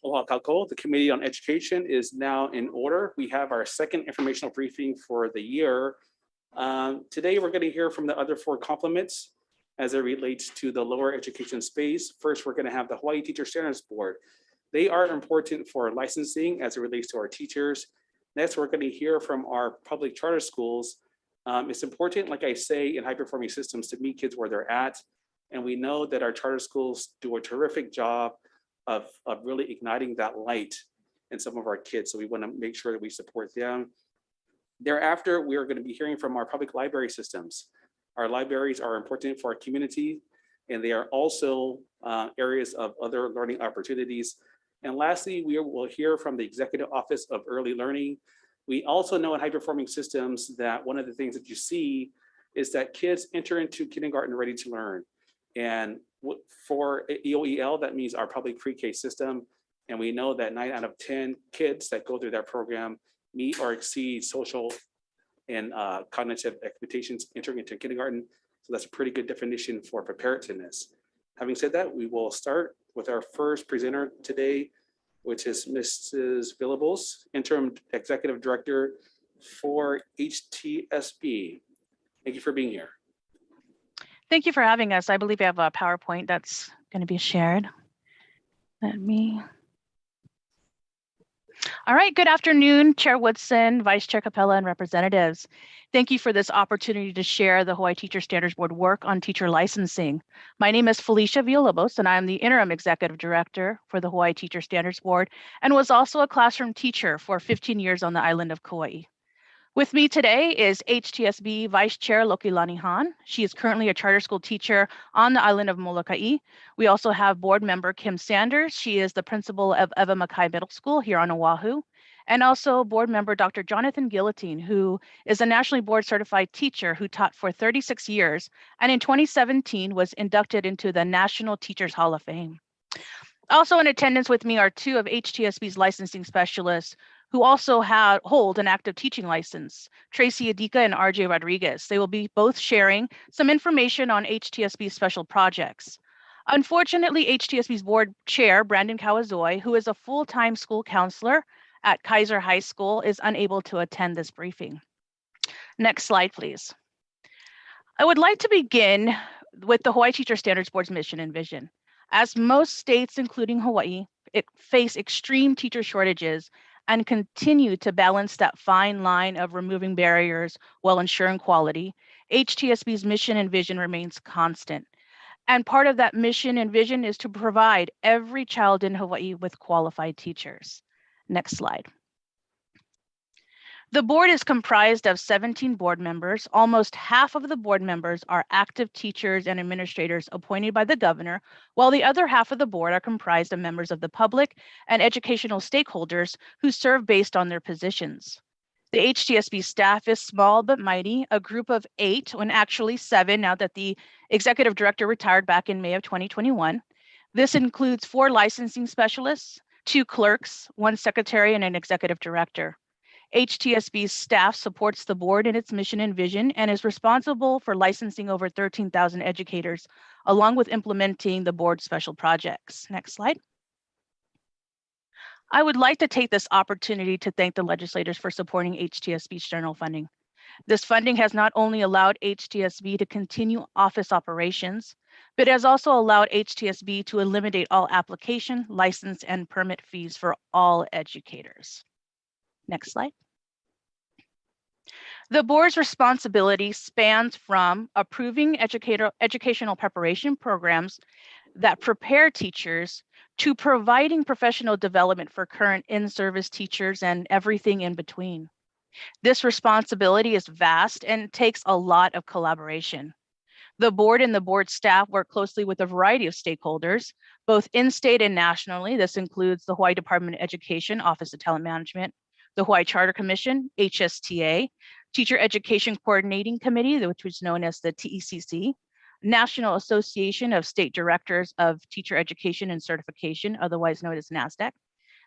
Aloha kākou. The Committee on Education is now in order. We have our second informational briefing for the year. Today, we're going to hear from the other four compliments as it relates to the lower education space. First, we're going to have the Hawaii Teacher Standards Board. They are important for licensing as it relates to our teachers. Next, we're going to hear from our public charter schools. It's important, like I say, in high-performing systems to meet kids where they're at. And we know that our charter schools do a terrific job of really igniting that light in some of our kids. So we want to make sure that we support them. Thereafter, we are going to be hearing from our public library systems. Our libraries are important for our community, and they are also areas of other learning opportunities. And lastly, we will hear from the Executive Office of Early Learning. We also know in high-performing systems that one of the things that you see is that kids enter into kindergarten ready to learn. And for EOEL, that means our public pre-K system. And we know that 9 out of 10 kids that go through that program meet or exceed social and cognitive expectations entering into kindergarten. So that's a pretty good definition for preparedness. Having said that, we will start with our first presenter today, which is Mrs. Villalobos, Interim Executive Director for HTSB. Thank you for being here. Thank you for having us. I believe we have a PowerPoint that's going to be shared. All right, good afternoon, Chair Woodson, Vice Chair Capella, and representatives. Thank you for this opportunity to share the Hawaii Teacher Standards Board work on teacher licensing. My name is Felicia Villalobos, and I am the Interim Executive Director for the Hawaii Teacher Standards Board and was also a classroom teacher for 15 years on the island of Kauai. With me today is HTSB Vice Chair Lokilani Han. She is currently a charter school teacher on the island of Molokai. We also have board member Kim Sanders. She is the principal of Eva Mackay Middle School here on Oahu. And also board member Dr. Jonathan Guillotine, who is a nationally board certified teacher who taught for 36 years and in 2017 was inducted into the National Teachers Hall of Fame. Also in attendance with me are two of HTSB's licensing specialists who also hold an active teaching license, Tracy Adika and RJ Rodriguez. They will be both sharing some information on HTSB's special projects. Unfortunately, HTSB's board chair, Brandon Kawazoe, who is a full-time school counselor at Kaiser High School, is unable to attend this briefing. Next slide, please. I would like to begin with the Hawaii Teacher Standards Board's mission and vision. As most states, including Hawaii, face extreme teacher shortages and continue to balance that fine line of removing barriers while ensuring quality, HTSB's mission and vision remains constant. And part of that mission and vision is to provide every child in Hawaii with qualified teachers. Next slide. The board is comprised of 17 board members. Almost half of the board members are active teachers and administrators appointed by the governor, while the other half of the board are comprised of members of the public and educational stakeholders who serve based on their positions. The HTSB staff is small but mighty, a group of 8, and actually 7 now that the executive director retired back in May of 2021. This includes 4 licensing specialists, 2 clerks, 1 secretary, and an executive director. HTSB's staff supports the board in its mission and vision and is responsible for licensing over 13,000 educators, along with implementing the board's special projects. Next slide. I would like to take this opportunity to thank the legislators for supporting HTSB's general funding. This funding has not only allowed HTSB to continue office operations, but has also allowed HTSB to eliminate all application, license, and permit fees for all educators. Next slide. The board's responsibility spans from approving educational preparation programs that prepare teachers to providing professional development for current in-service teachers and everything in between. This responsibility is vast and takes a lot of collaboration. The board and the board staff work closely with a variety of stakeholders, both in-state and nationally. This includes the Hawaii Department of Education, Office of Talent Management, the Hawaii Charter Commission, HSTA, Teacher Education Coordinating Committee, which was known as the TECC, National Association of State Directors of Teacher Education and Certification, otherwise known as NASDAQ,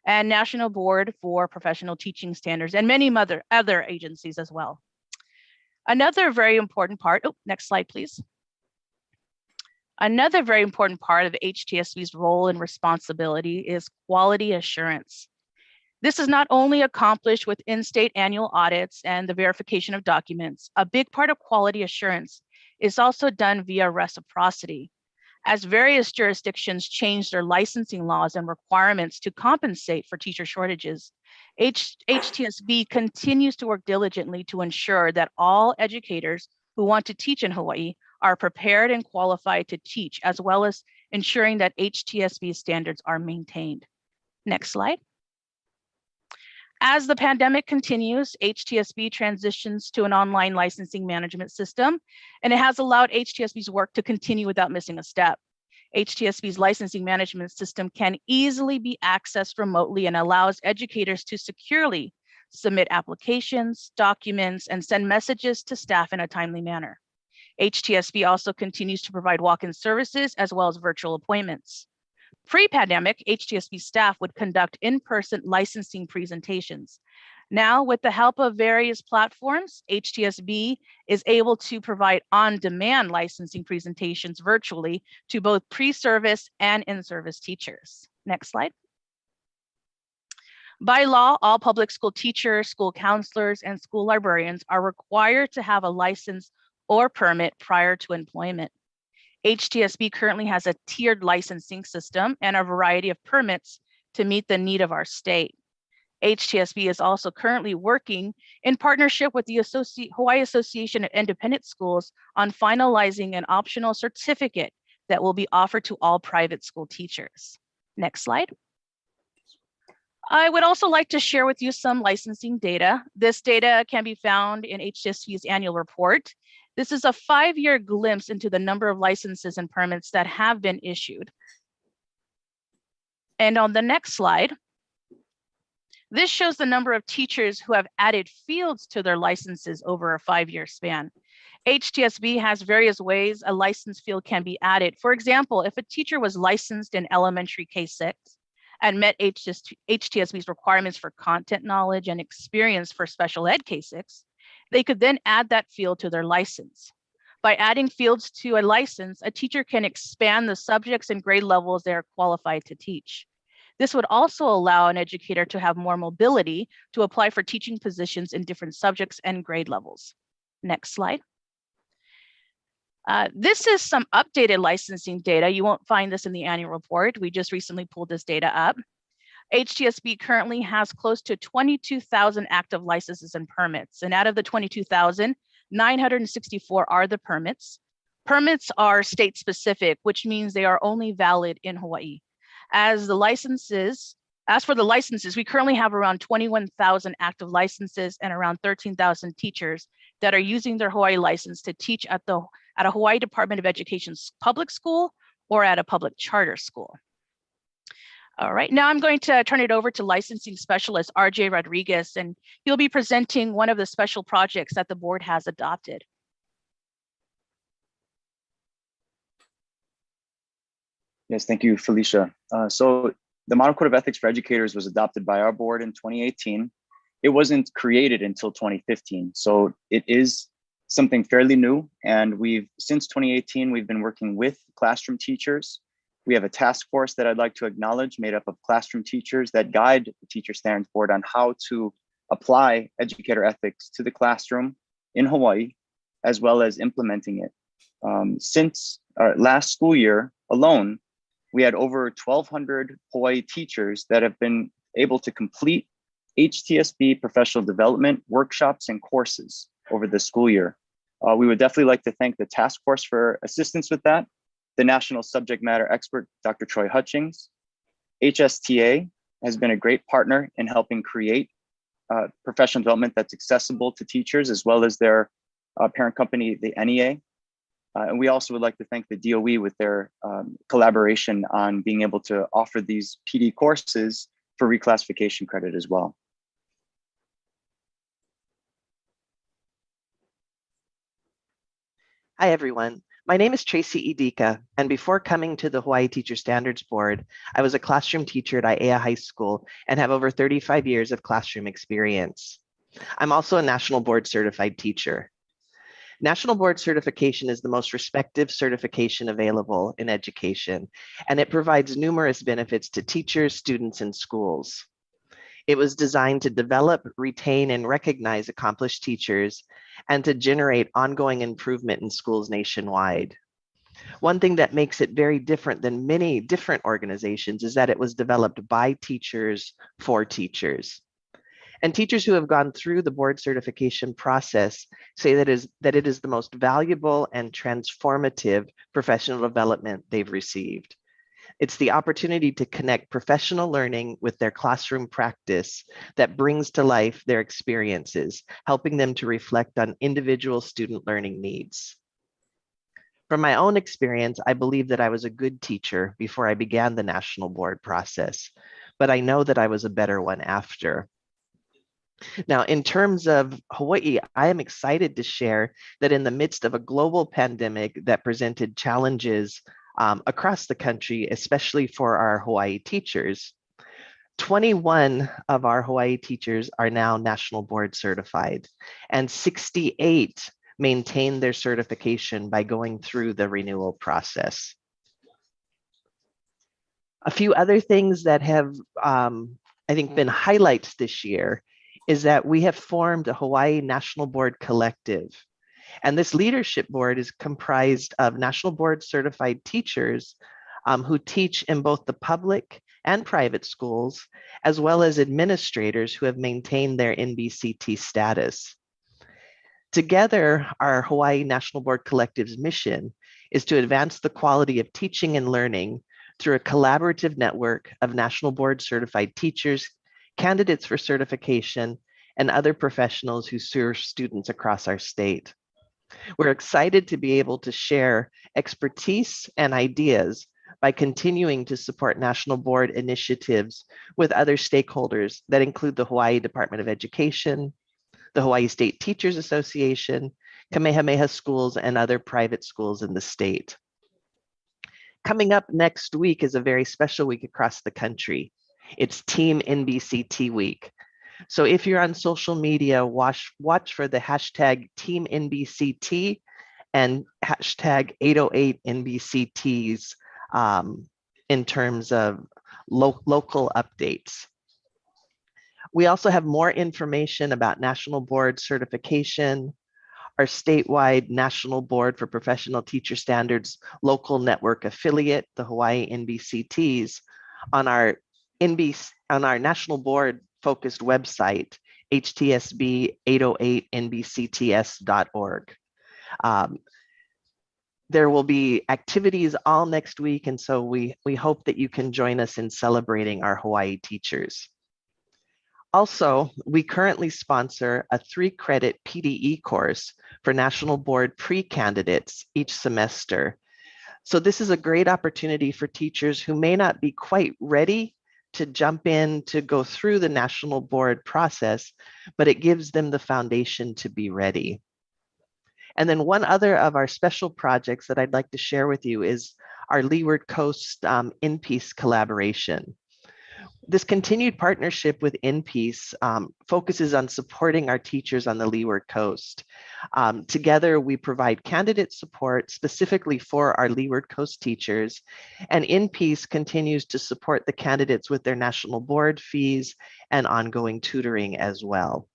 and National Board for Professional Teaching Standards, and many other agencies as well. Another very important part, next slide, please. Another very important part of HTSB's role and responsibility is quality assurance. This is not only accomplished with in-state annual audits and the verification of documents. A big part of quality assurance is also done via reciprocity. As various jurisdictions change their licensing laws and requirements to compensate for teacher shortages, HTSB continues to work diligently to ensure that all educators who want to teach in Hawaii are prepared and qualified to teach, as well as ensuring that HTSB standards are maintained. Next slide. As the pandemic continues, HTSB transitions to an online licensing management system, and it has allowed HTSB's work to continue without missing a step. HTSB's licensing management system can easily be accessed remotely and allows educators to securely submit applications, documents, and send messages to staff in a timely manner. HTSB also continues to provide walk-in services as well as virtual appointments. Pre-pandemic, HTSB staff would conduct in-person licensing presentations. Now, with the help of various platforms, HTSB is able to provide on-demand licensing presentations virtually to both pre-service and in-service teachers. Next slide. By law, all public school teachers, school counselors, and school librarians are required to have a license or permit prior to employment. HTSB currently has a tiered licensing system and a variety of permits to meet the need of our state. HTSB is also currently working in partnership with the Hawaii Association of Independent Schools on finalizing an optional certificate that will be offered to all private school teachers. Next slide. I would also like to share with you some licensing data. This data can be found in HTSB's annual report. This is a 5-year glimpse into the number of licenses and permits that have been issued. And on the next slide, this shows the number of teachers who have added fields to their licenses over a 5-year span. HTSB has various ways a license field can be added. For example, if a teacher was licensed in elementary K-6 and met HTSB's requirements for content knowledge and experience for special ed K-6, they could then add that field to their license. By adding fields to a license, a teacher can expand the subjects and grade levels they are qualified to teach. This would also allow an educator to have more mobility to apply for teaching positions in different subjects and grade levels. Next slide. This is some updated licensing data. You won't find this in the annual report. We just recently pulled this data up. HTSB currently has close to 22,000 active licenses and permits. And out of the 22,000, 964 are the permits. Permits are state specific, which means they are only valid in Hawaii. As for the licenses, we currently have around 21,000 active licenses and around 13,000 teachers that are using their Hawaii license to teach at a Hawaii Department of Education's public school or at a public charter school. All right, now I'm going to turn it over to licensing specialist RJ Rodriguez, and he'll be presenting one of the special projects that the board has adopted. Yes, thank you, Felicia. So the Model Code of Ethics for Educators was adopted by our board in 2018. It wasn't created until 2015. So it is something fairly new. And since 2018, we've been working with classroom teachers. We have a task force that I'd like to acknowledge made up of classroom teachers that guide the Teacher Standards Board on how to apply educator ethics to the classroom in Hawaii, as well as implementing it. Since our last school year alone, we had over 1,200 Hawaii teachers that have been able to complete HTSB professional development workshops and courses over the school year. We would definitely like to thank the task force for assistance with that, the national subject matter expert, Dr. Troy Hutchings. HSTA has been a great partner in helping create professional development that's accessible to teachers, as well as their parent company, the NEA. And we also would like to thank the DOE with their collaboration on being able to offer these PD courses for reclassification credit as well. Hi, everyone. My name is Tracy Idika, and before coming to the Hawaii Teacher Standards Board, I was a classroom teacher at Aiea High School and have over 35 years of classroom experience. I'm also a National Board Certified teacher. National Board certification is the most respected certification available in education, and it provides numerous benefits to teachers, students, and schools. It was designed to develop, retain, and recognize accomplished teachers and to generate ongoing improvement in schools nationwide. One thing that makes it very different than many different organizations is that it was developed by teachers for teachers. And teachers who have gone through the board certification process say that it is the most valuable and transformative professional development they've received. It's the opportunity to connect professional learning with their classroom practice that brings to life their experiences, helping them to reflect on individual student learning needs. From my own experience, I believe that I was a good teacher before I began the national board process, but I know that I was a better one after. Now, in terms of Hawaii, I am excited to share that in the midst of a global pandemic that presented challenges across the country, especially for our Hawaii teachers, 21 of our Hawaii teachers are now national board certified, and 68 maintain their certification by going through the renewal process. A few other things that have, I think, been highlights this year is that we have formed a Hawaii National Board Collective. And this leadership board is comprised of national board certified teachers who teach in both the public and private schools, as well as administrators who have maintained their NBCT status. Together, our Hawaii National Board Collective's mission is to advance the quality of teaching and learning through a collaborative network of national board certified teachers, candidates for certification, and other professionals who serve students across our state. We're excited to be able to share expertise and ideas by continuing to support national board initiatives with other stakeholders that include the Hawaii Department of Education, the Hawaii State Teachers Association, Kamehameha Schools, and other private schools in the state. Coming up next week is a very special week across the country. It's Team NBCT Week. So if you're on social media, watch for the hashtag Team NBCT and hashtag 808 NBCTs in terms of local updates. We also have more information about National Board certification, our statewide National Board for Professional Teacher Standards local network affiliate, the Hawaii NBCTs, on our National Board focused website, htsb808nbcts.org. There will be activities all next week, and so we hope that you can join us in celebrating our Hawaii teachers. Also, we currently sponsor a 3-credit PDE course for National Board pre-candidates each semester. So this is a great opportunity for teachers who may not be quite ready to jump in to go through the National Board process, but it gives them the foundation to be ready. And then one other of our special projects that I'd like to share with you is our Leeward Coast InPeace collaboration. This continued partnership with InPeace focuses on supporting our teachers on the Leeward Coast. Together, we provide candidate support specifically for our Leeward Coast teachers, and InPeace continues to support the candidates with their national board fees and ongoing tutoring as well.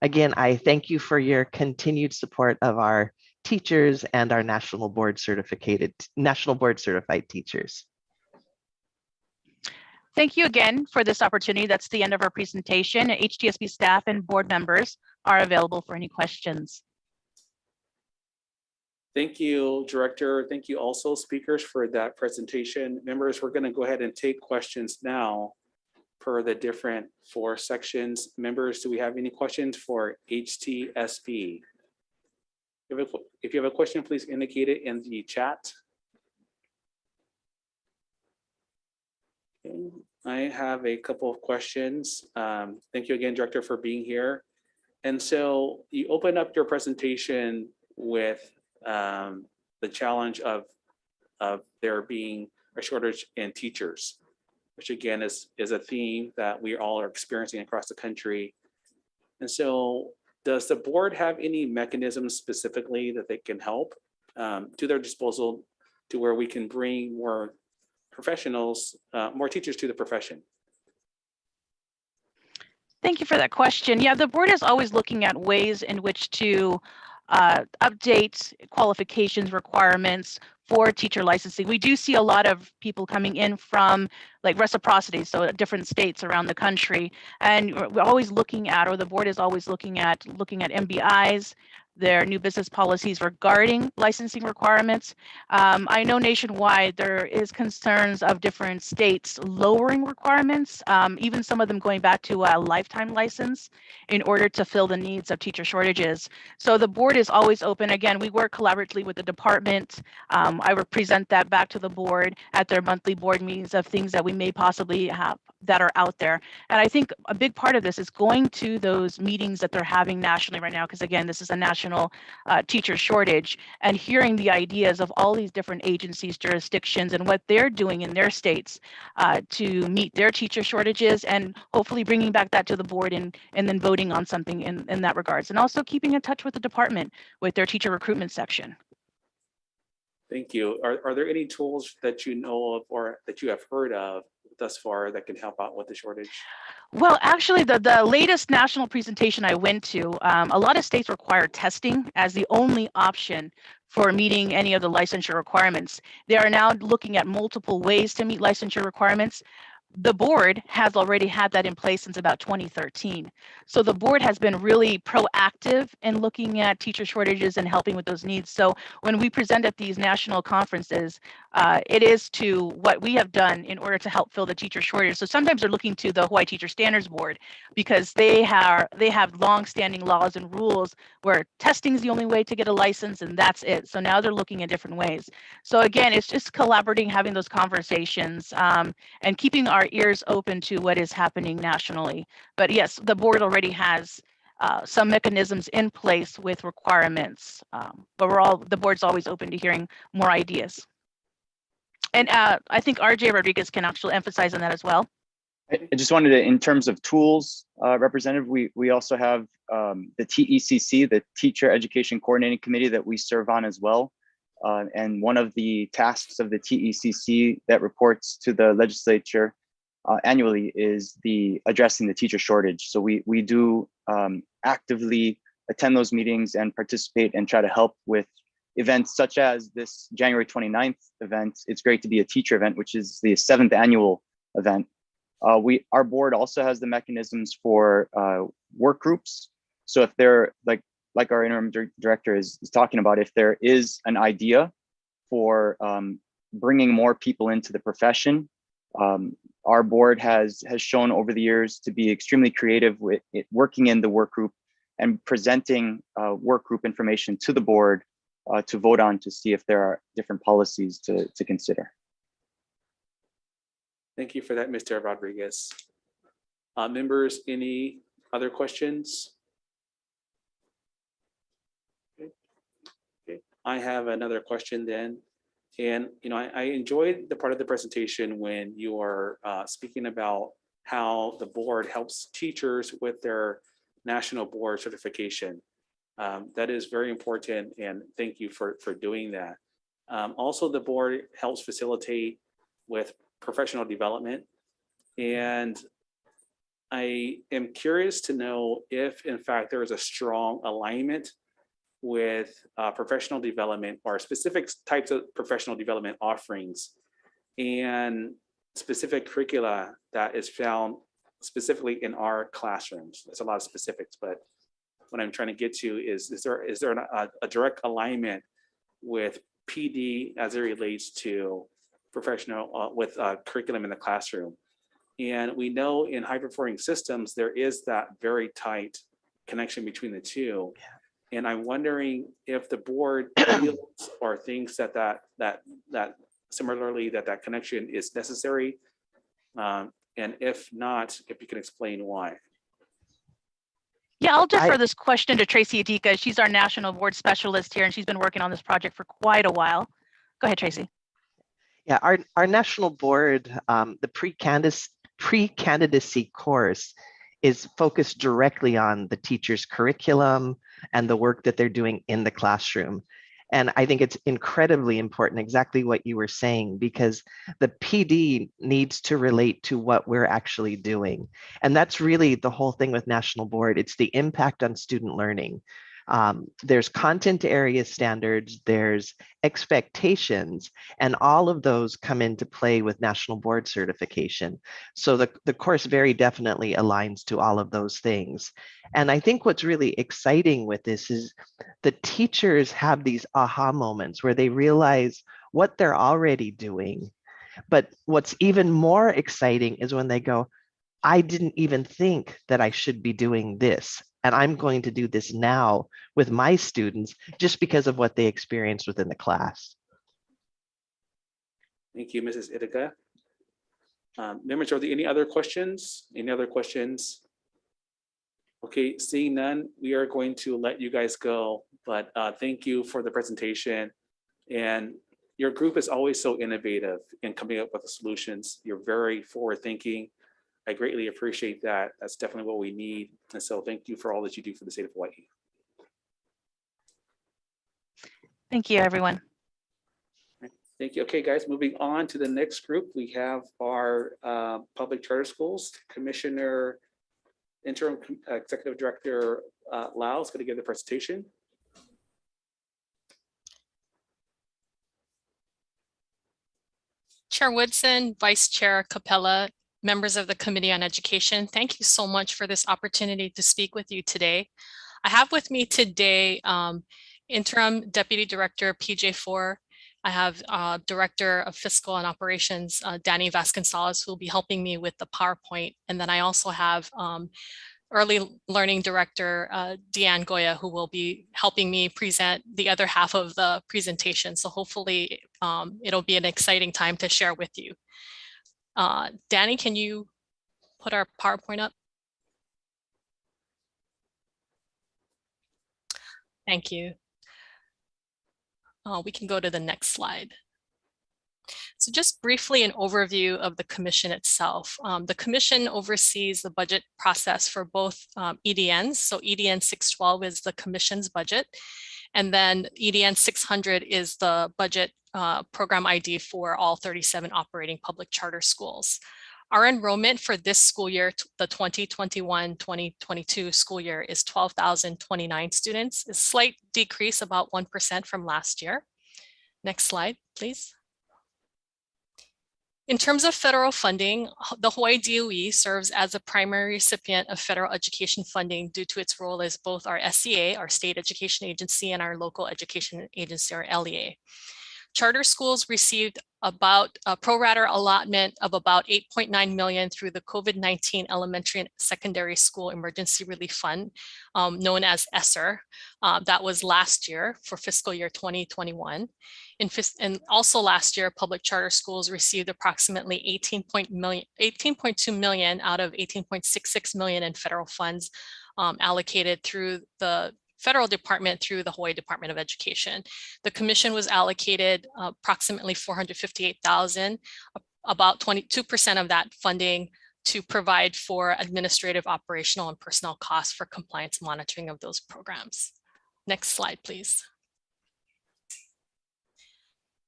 Again, I thank you for your continued support of our teachers and our National Board certified teachers. Thank you again for this opportunity. That's the end of our presentation. HTSB staff and board members are available for any questions. Thank you, Director. Thank you also, speakers, for that presentation. Members, we're going to go ahead and take questions now per the different 4 sections. Members, do we have any questions for HTSB? If you have a question, please indicate it in the chat. Okay. I have a couple of questions. Thank you again, Director, for being here. And so you opened up your presentation with the challenge of there being a shortage in teachers, which again is a theme that we all are experiencing across the country. And so Does the board have any mechanisms specifically that they can help to their disposal to where we can bring more professionals, more teachers to the profession? Thank you for that question. Yeah, the board is always looking at ways in which to update qualifications requirements for teacher licensing. We do see a lot of people coming in from like reciprocity, so different states around the country, and we're always looking at, or the board is always looking at MBIs, their new business policies regarding licensing requirements. I know nationwide there is concerns of different states lowering requirements, even some of them going back to a lifetime license in order to fill the needs of teacher shortages. So the board is always open. Again, we work collaboratively with the department. I would present that back to the board at their monthly board meetings of things that we may possibly have that are out there. And I think a big part of this is going to those meetings that they're having nationally right now, because again, this is a national teacher shortage, and hearing the ideas of all these different agencies, jurisdictions, and what they're doing in their states to meet their teacher shortages, and hopefully bringing back that to the board and then voting on something in that regards. And also keeping in touch with the department with their teacher recruitment section. Thank you. Are there any tools that you know of or that you have heard of thus far that can help out with the shortage? Well, actually, the latest national presentation I went to, a lot of states require testing as the only option for meeting any of the licensure requirements. They are now looking at multiple ways to meet licensure requirements. The board has already had that in place since about 2013. So the board has been really proactive in looking at teacher shortages and helping with those needs. So when we present at these national conferences, it is to what we have done in order to help fill the teacher shortage. So sometimes they're looking to the Hawaii Teacher Standards Board because they have long-standing laws and rules where testing is the only way to get a license, and that's it. So now they're looking at different ways. So again, it's just collaborating, having those conversations, and keeping our ears open to what is happening nationally. But yes, the board already has some mechanisms in place with requirements, but the board's always open to hearing more ideas. And I think RJ Rodriguez can actually emphasize on that as well. I just wanted to, in terms of tools, Representative, we also have the TECC, the Teacher Education Coordinating Committee, that we serve on as well. And one of the tasks of the TECC that reports to the legislature annually is addressing the teacher shortage. So we do actively attend those meetings and participate and try to help with events such as this January 29th event. It's Great to Be a Teacher event, which is the 7th annual event. Our board also has the mechanisms for work groups. So if they're like our interim director is talking about, if there is an idea for bringing more people into the profession, our board has shown over the years to be extremely creative with working in the work group and presenting work group information to the board to vote on to see if there are different policies to consider. Thank you for that, Mr. Rodriguez. Members, any other questions? Okay. I have another question then. And I enjoyed the part of the presentation when you are speaking about how the board helps teachers with their national board certification. That is very important, and thank you for doing that. Also, the board helps facilitate with professional development, and I am curious to know if, in fact, there is a strong alignment with professional development or specific types of professional development offerings and specific curricula that is found specifically in our classrooms. There's a lot of specifics, but what I'm trying to get to is there a direct alignment with PD as it relates to professional with curriculum in the classroom? And we know in high performing systems, there is that very tight connection between the two. Yeah. And I'm wondering if the board feels or thinks that similarly that connection is necessary. And if not, if you can explain why. Yeah, I'll defer this question to Tracy Adika. She's our national board specialist here, and she's been working on this project for quite a while. Go ahead, Tracy. Yeah, our national board, the pre-candidacy course is focused directly on the teacher's curriculum and the work that they're doing in the classroom. And I think it's incredibly important, exactly what you were saying, because the PD needs to relate to what we're actually doing. And that's really the whole thing with National Board. It's the impact on student learning. There's content area standards, there's expectations, and all of those come into play with National Board certification. So the course very definitely aligns to all of those things. And I think what's really exciting with this is the teachers have these aha moments where they realize what they're already doing. But what's even more exciting is when they go, I didn't even think that I should be doing this. And I'm going to do this now with my students just because of what they experienced within the class. Thank you, Mrs. Itaga. Members, are there any other questions? Any other questions? Okay, seeing none, we are going to let you guys go, but thank you for the presentation. And your group is always so innovative in coming up with the solutions. You're very forward thinking. I greatly appreciate that. That's definitely what we need. And so thank you for all that you do for the state of Hawaii. Thank you, everyone. Thank you. Okay, guys, moving on to the next group, we have our public charter schools commissioner, interim executive director Lau is going to give the presentation. Chair Woodson, Vice Chair Capella, members of the Committee on Education, thank you so much for this opportunity to speak with you today. I have with me today Interim Deputy Director PJ4. I have Director of Fiscal and Operations, Danny Vasconcelos, who will be helping me with the PowerPoint. And then I also have Early Learning Director, Deanne Goya, who will be helping me present the other half of the presentation. So hopefully it'll be an exciting time to share with you. Danny, can you put our PowerPoint up? Thank you. We can go to the next slide. So just briefly an overview of the commission itself. The commission oversees the budget process for both EDNs. So EDN 612 is the commission's budget. And then EDN 600 is the budget program ID for all 37 operating public charter schools. Our enrollment for this school year, the 2021-2022 school year, is 12,029 students, a slight decrease, about 1% from last year. Next slide, please. In terms of federal funding, the Hawaii DOE serves as a primary recipient of federal education funding due to its role as both our SEA, our state education agency, and our local education agency, or LEA. Charter schools received about a pro rata allotment of about $8.9 million through the COVID-19 Elementary and Secondary School Emergency Relief Fund, known as ESSER. That was last year for fiscal year 2021. And also last year, public charter schools received approximately $18.2 million out of $18.66 million in federal funds allocated through the federal department through the Hawaii Department of Education. The commission was allocated approximately $458,000, about 22% of that funding to provide for administrative, operational, and personnel costs for compliance monitoring of those programs. Next slide, please.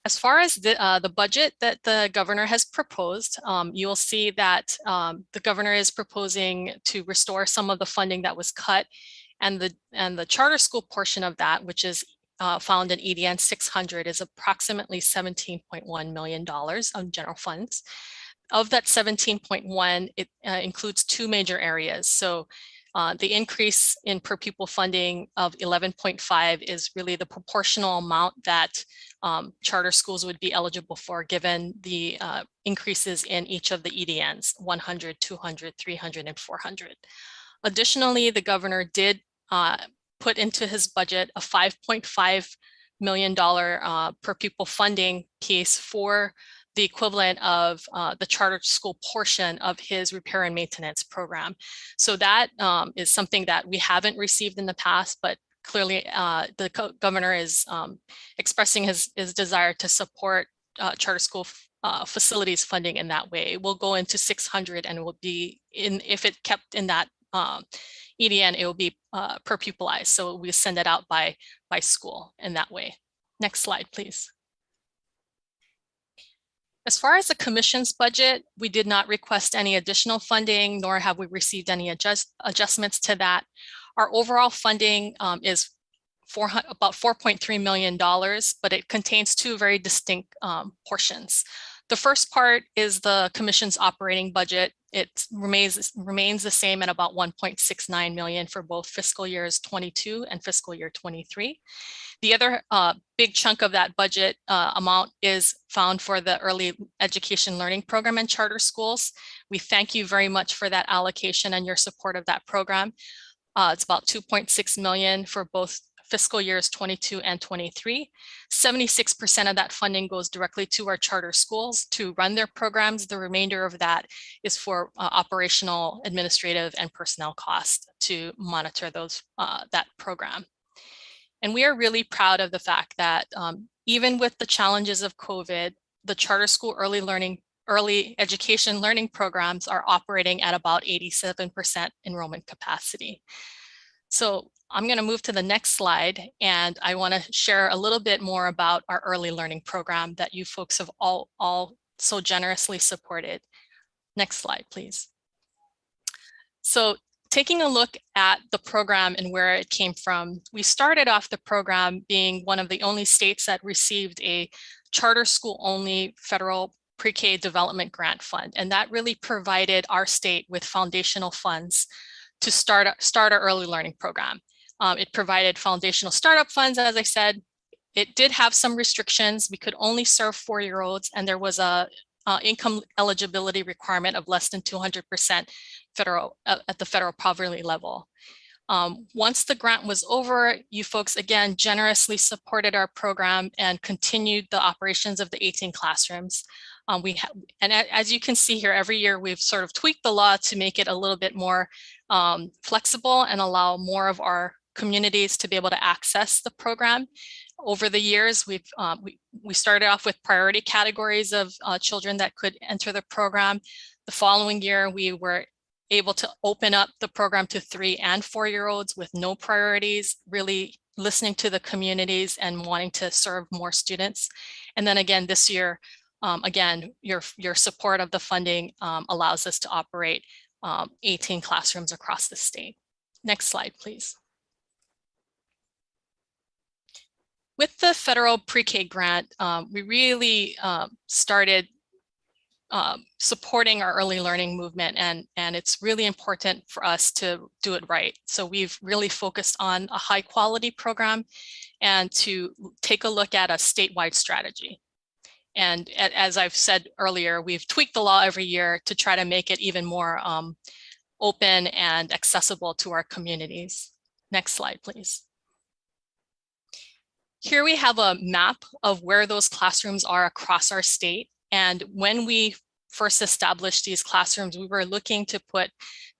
As far as the budget that the governor has proposed, you will see that the governor is proposing to restore some of the funding that was cut, and the charter school portion of that, which is found in EDN 600, is approximately $17.1 million on general funds. Of that 17.1, it includes two major areas. So the increase in per pupil funding of 11.5 is really the proportional amount that charter schools would be eligible for, given the increases in each of the EDNs, 100, 200, 300, and 400. Additionally, the governor did put into his budget a $5.5 million per pupil funding piece for the equivalent of the charter school portion of his repair and maintenance program. So that is something that we haven't received in the past, but clearly the governor is expressing his desire to support charter school facilities funding in that way. We'll go into 600 and it will be, if it kept in that EDN, it will be per pupilized. So we send it out by school in that way. Next slide, please. As far as the commission's budget, we did not request any additional funding, nor have we received any adjustments to that. Our overall funding is about $4.3 million, but it contains two very distinct portions. The first part is the commission's operating budget. It remains the same at about 1.69 million for both fiscal years 22 and fiscal year 23. The other big chunk of that budget amount is found for the early education learning program in charter schools. We thank you very much for that allocation and your support of that program. It's about 2.6 million for both fiscal years 22 and 23. 76% of that funding goes directly to our charter schools to run their programs. The remainder of that is for operational, administrative, and personnel costs to monitor those that program. And we are really proud of the fact that even with the challenges of COVID, the charter school early education learning programs are operating at about 87% enrollment capacity. So I'm going to move to the next slide, and I want to share a little bit more about our early learning program that you folks have all so generously supported. Next slide, please. So taking a look at the program and where it came from, we started off the program being one of the only states that received a charter school only federal pre-K development grant fund. And that really provided our state with foundational funds to start our early learning program. It provided foundational startup funds, as I said. It did have some restrictions. We could only serve 4-year-olds, and there was a income eligibility requirement of less than 200% at the federal poverty level. Once the grant was over, you folks again generously supported our program and continued the operations of the 18 classrooms. As you can see here, every year we've sort of tweaked the law to make it a little bit more flexible and allow more of our communities to be able to access the program. Over the years, we started off with priority categories of children that could enter the program. The following year, we were able to open up the program to 3- and 4-year-olds with no priorities, really listening to the communities and wanting to serve more students. And then again, this year, again, your support of the funding allows us to operate 18 classrooms across the state. Next slide, please. With the federal pre-K grant, we really started supporting our early learning movement, and it's really important for us to do it right. So we've really focused on a high quality program and to take a look at a statewide strategy. And as I've said earlier, we've tweaked the law every year to try to make it even more open and accessible to our communities. Next slide, please. Here we have a map of where those classrooms are across our state. And when we first established these classrooms, we were looking to put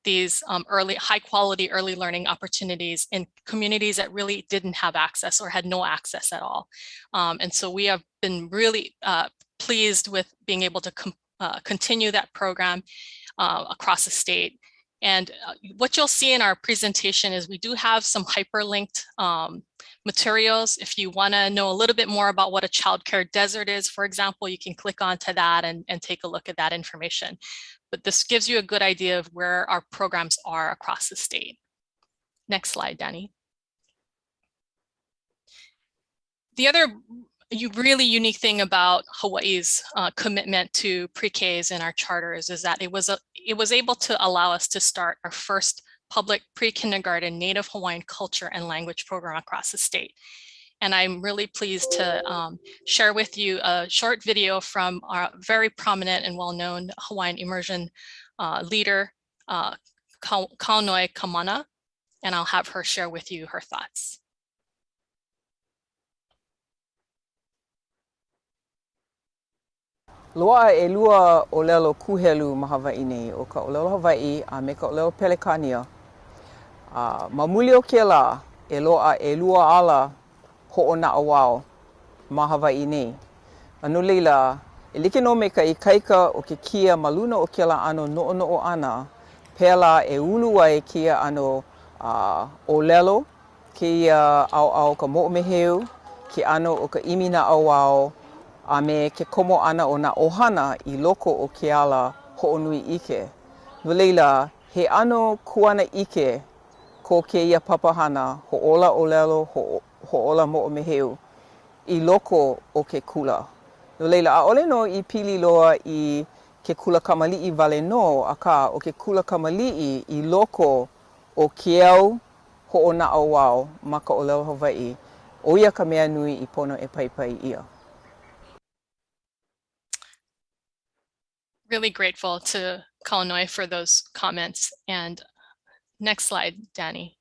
these high quality early learning opportunities in communities that really didn't have access or had no access at all. And so we have been really pleased with being able to continue that program across the state. And what you'll see in our presentation is we do have some hyperlinked materials. If you want to know a little bit more about what a childcare desert is, for example, you can click onto that and take a look at that information. But this gives you a good idea of where our programs are across the state. Next slide, Danny. The other really unique thing about Hawaii's commitment to pre-Ks in our charters is that it was able to allow us to start our first public pre-kindergarten Native Hawaiian culture and language program across the state. And I'm really pleased to share with you a short video from our very prominent and well-known Hawaiian immersion leader, Kaunoi Kamana, and I'll have her share with you her thoughts. Loa e lua o lelo kuhelu ma Hawai'i nei, o ka olelo Hawai'i a me ka olelo Pelekania. Mamuli o ke la e loa e lua ala ho'ona awao ma Hawai'i nei. Anu leila, e like no me ka ikaika o ke kia ma luna o ke la ano no'ono'o ana Pela e ulu ai kia ano olelo, kia au ka mo'omeheu, ke ano o ka imina au a me ke komo ana o na ohana I loko o ke ala ho'onui ike. No leila, he ano kuana ike ko ke ia papahana ho'ola olelo, ho'ola mo'omeheu I loko o ke kula. No leila, a'ole no I pili loa I ke kula kamali'i wale no, aka o ke kula kamali'i I loko o ke au ho'ona'o wau ma ka olelo Hawai'i. O ia ka mea nui I pono e paipai ia. Really grateful to Kalanoi for those comments. And next slide, Danny.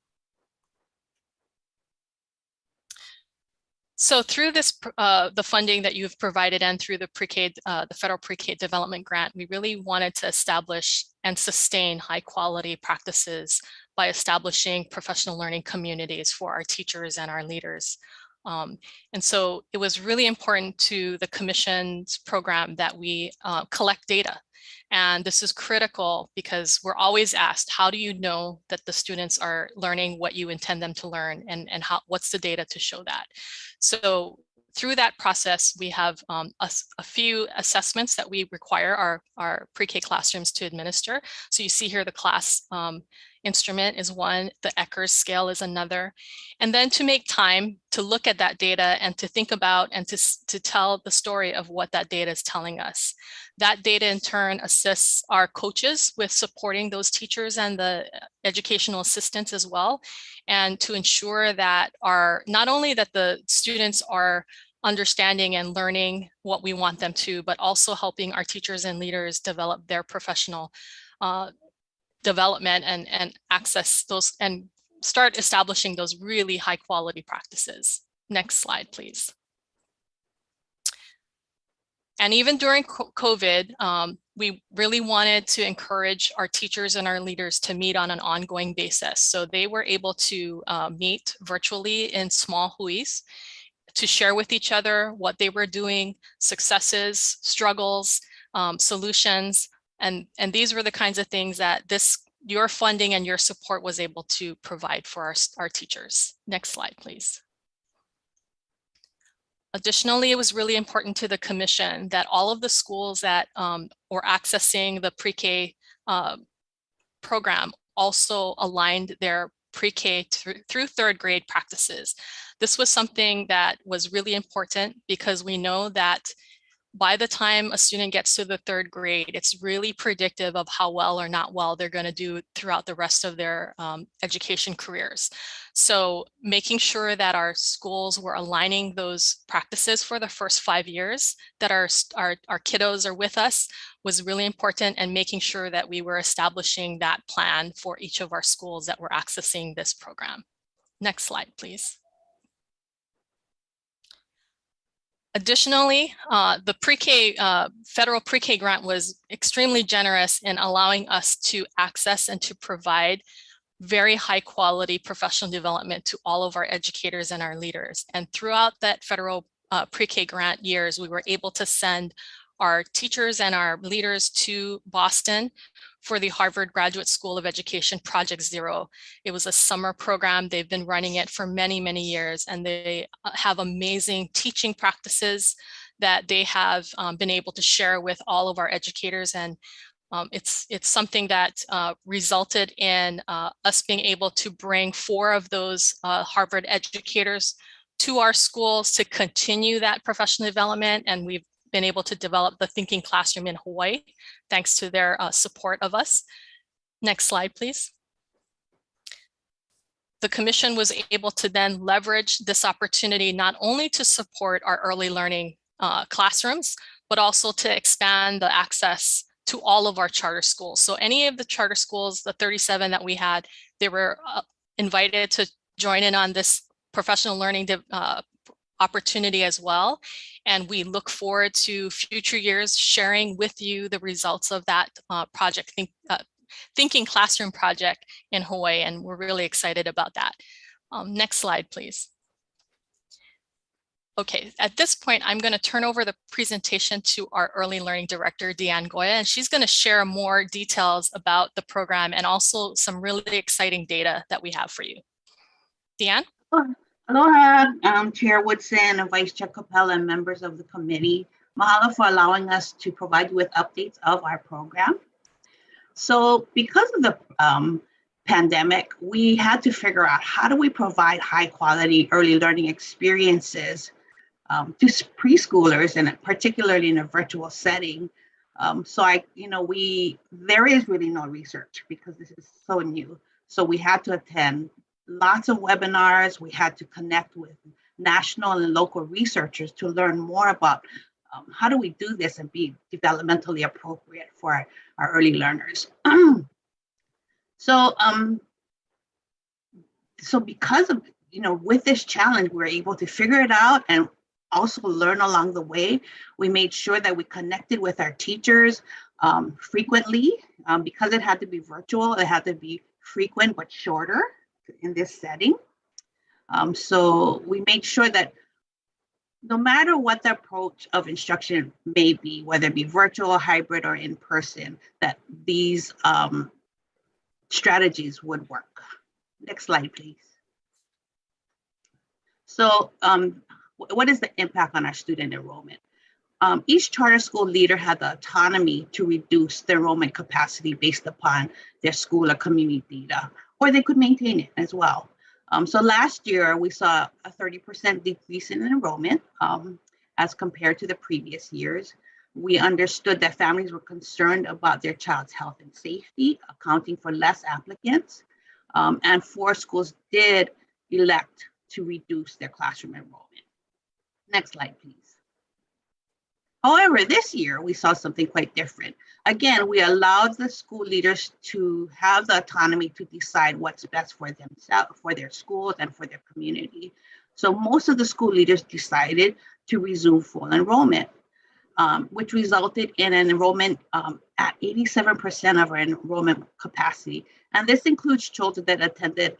So through this, the funding that you've provided and through the PreK, the federal PreK development grant, we really wanted to establish and sustain high quality practices by establishing professional learning communities for our teachers and our leaders. And so it was really important to the Commission's program that we collect data. And this is critical because we're always asked, how do you know that the students are learning what you intend them to learn, and what's the data to show that? So through that process, we have a few assessments that we require our pre-K classrooms to administer. So you see here the class instrument is one, the Eckers scale is another. And then to make time to look at that data and to think about and to tell the story of what that data is telling us. That data in turn assists our coaches with supporting those teachers and the educational assistants as well. And to ensure that not only that the students are understanding and learning what we want them to, but also helping our teachers and leaders develop their professional development and access those and start establishing those really high quality practices. Next slide, please. And even during COVID, we really wanted to encourage our teachers and our leaders to meet on an ongoing basis. So they were able to meet virtually in small hui's to share with each other what they were doing, successes, struggles, solutions. And these were the kinds of things that your funding and your support was able to provide for our teachers. Next slide, please. Additionally, it was really important to the Commission that all of the schools that were accessing the pre-K program also aligned their pre-K through third grade practices. This was something that was really important because we know that by the time a student gets to the third grade, it's really predictive of how well or not well they're going to do throughout the rest of their education careers. So making sure that our schools were aligning those practices for the first 5 years that our kiddos are with us was really important, and making sure that we were establishing that plan for each of our schools that were accessing this program. Next slide, please. Additionally, the pre-K federal pre-K grant was extremely generous in allowing us to access and to provide very high quality professional development to all of our educators and our leaders. And throughout that federal pre-K grant years, we were able to send our teachers and our leaders to Boston for the Harvard Graduate School of Education Project Zero. It was a summer program. They've been running it for many, many years, and they have amazing teaching practices that they have been able to share with all of our educators. And it's something that resulted in us being able to bring 4 of those Harvard educators to our schools to continue that professional development. And we've been able to develop the Thinking Classroom in Hawaii, thanks to their support of us. Next slide, please. The Commission was able to then leverage this opportunity not only to support our early learning classrooms, but also to expand the access to all of our charter schools. So any of the charter schools, the 37 that we had, they were invited to join in on this professional learning opportunity as well. And we look forward to future years sharing with you the results of that project, Thinking Classroom project in Hawaii. And we're really excited about that. Next slide, please. Okay, at this point, I'm going to turn over the presentation to our Early Learning Director, Deanne Goya, and she's going to share more details about the program and also some really exciting data that we have for you. Deanne? Aloha, Chair Woodson and Vice Chair Capella and members of the committee. Mahalo for allowing us to provide you with updates of our program. So because of the pandemic, we had to figure out how do we provide high quality early learning experiences to preschoolers, and particularly in a virtual setting. There is really no research because this is so new. So we had to attend lots of webinars. We had to connect with national and local researchers to learn more about how do we do this and be developmentally appropriate for our early learners. So because of, with this challenge, we're able to figure it out and also learn along the way. We made sure that we connected with our teachers frequently. Because it had to be virtual, it had to be frequent but shorter in this setting. So we made sure that no matter what the approach of instruction may be, whether it be virtual, hybrid, or in person, that these strategies would work. Next slide, please. So what is the impact on our student enrollment? Each charter school leader had the autonomy to reduce their enrollment capacity based upon their school or community data, or they could maintain it as well. So last year, we saw a 30% decrease in enrollment as compared to the previous years. We understood that families were concerned about their child's health and safety, accounting for less applicants, and 4 schools did elect to reduce their classroom enrollment. Next slide, please. However, this year we saw something quite different. Again, we allowed the school leaders to have the autonomy to decide what's best for themselves, for their schools, and for their community. So most of the school leaders decided to resume full enrollment, which resulted in an enrollment at 87% of our enrollment capacity. And this includes children that attended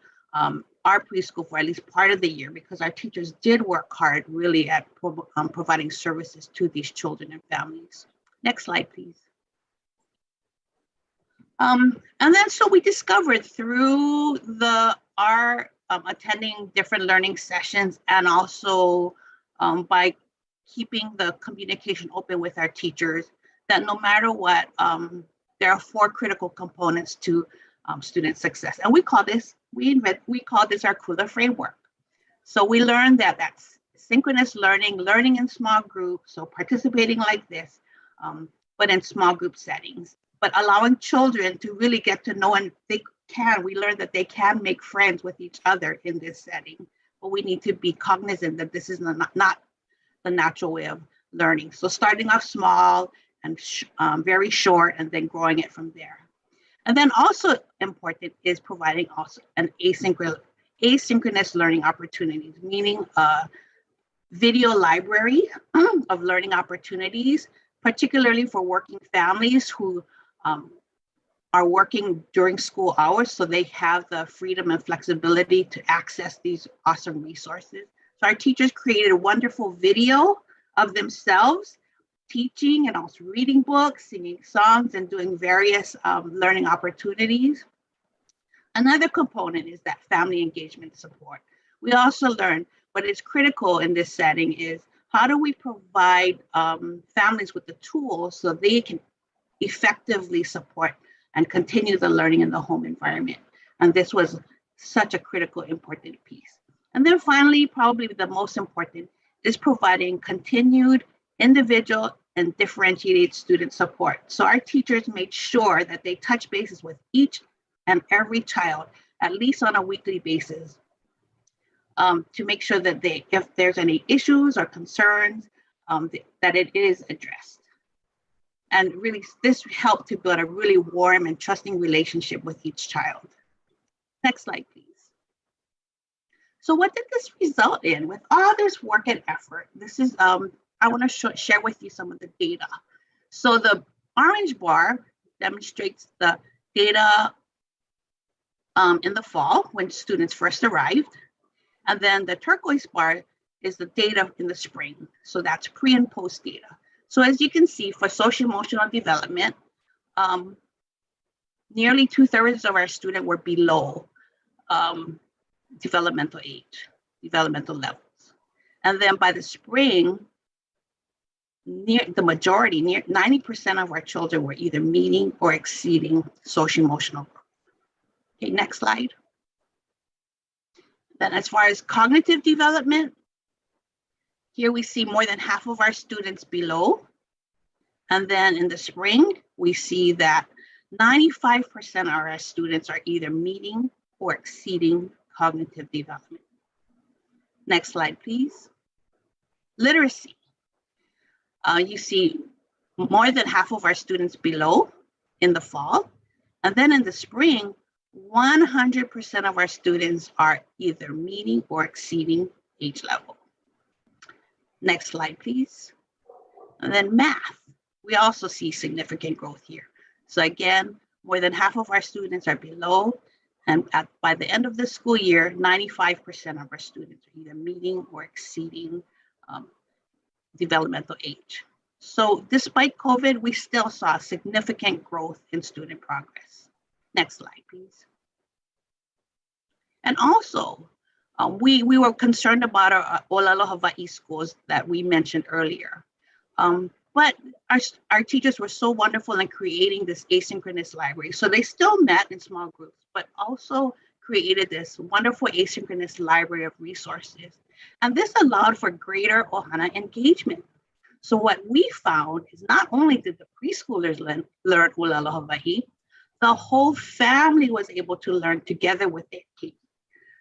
our preschool for at least part of the year, because our teachers did work hard really at providing services to these children and families. Next slide, please. And then so we discovered through our attending different learning sessions, and also by keeping the communication open with our teachers, that no matter what, there are 4 critical components to student success. And we call this our CULA framework. So we learned that that's synchronous learning, learning in small groups, so participating like this, but in small group settings, but allowing children to really get to know, and we learned that they can make friends with each other in this setting, but we need to be cognizant that this is not the natural way of learning. So starting off small and very short, and then growing it from there. And then also important is providing also an asynchronous learning opportunities, meaning a video library of learning opportunities, particularly for working families who are working during school hours, so they have the freedom and flexibility to access these awesome resources. So our teachers created a wonderful video of themselves teaching and also reading books, singing songs, and doing various learning opportunities. Another component is that family engagement support. We also learned what is critical in this setting is how do we provide families with the tools so they can effectively support and continue the learning in the home environment. And this was such a critical, important piece. And then finally, probably the most important is providing continued individual and differentiated student support. So our teachers made sure that they touch bases with each and every child, at least on a weekly basis, to make sure that if there's any issues or concerns, that it is addressed. And really, this helped to build a really warm and trusting relationship with each child. Next slide, please. So what did this result in? With all this work and effort, this is, I want to share with you some of the data. So the orange bar demonstrates the data in the fall when students first arrived. And then the turquoise bar is the data in the spring. So that's pre and post data. So as you can see, for social emotional development, nearly 2/3 of our students were below developmental age, developmental levels. And then by the spring, the majority, near 90% of our children were either meeting or exceeding social emotional growth. Okay, next slide. Then as far as cognitive development, here we see more than half of our students below. And then in the spring, we see that 95% of our students are either meeting or exceeding cognitive development. Next slide, please. Literacy. You see more than half of our students below in the fall. And then in the spring, 100% of our students are either meeting or exceeding age level. Next slide, please. And then math. We also see significant growth here. So again, more than half of our students are below. And by the end of the school year, 95% of our students are either meeting or exceeding developmental age. So despite COVID, we still saw significant growth in student progress. Next slide, please. And also, we were concerned about our Olelo Hawai'i schools that we mentioned earlier. But our teachers were so wonderful in creating this asynchronous library. So they still met in small groups, but also created this wonderful asynchronous library of resources. And this allowed for greater Ohana engagement. So what we found is not only did the preschoolers learn Olelo Hawai'i, the whole family was able to learn together with their kids.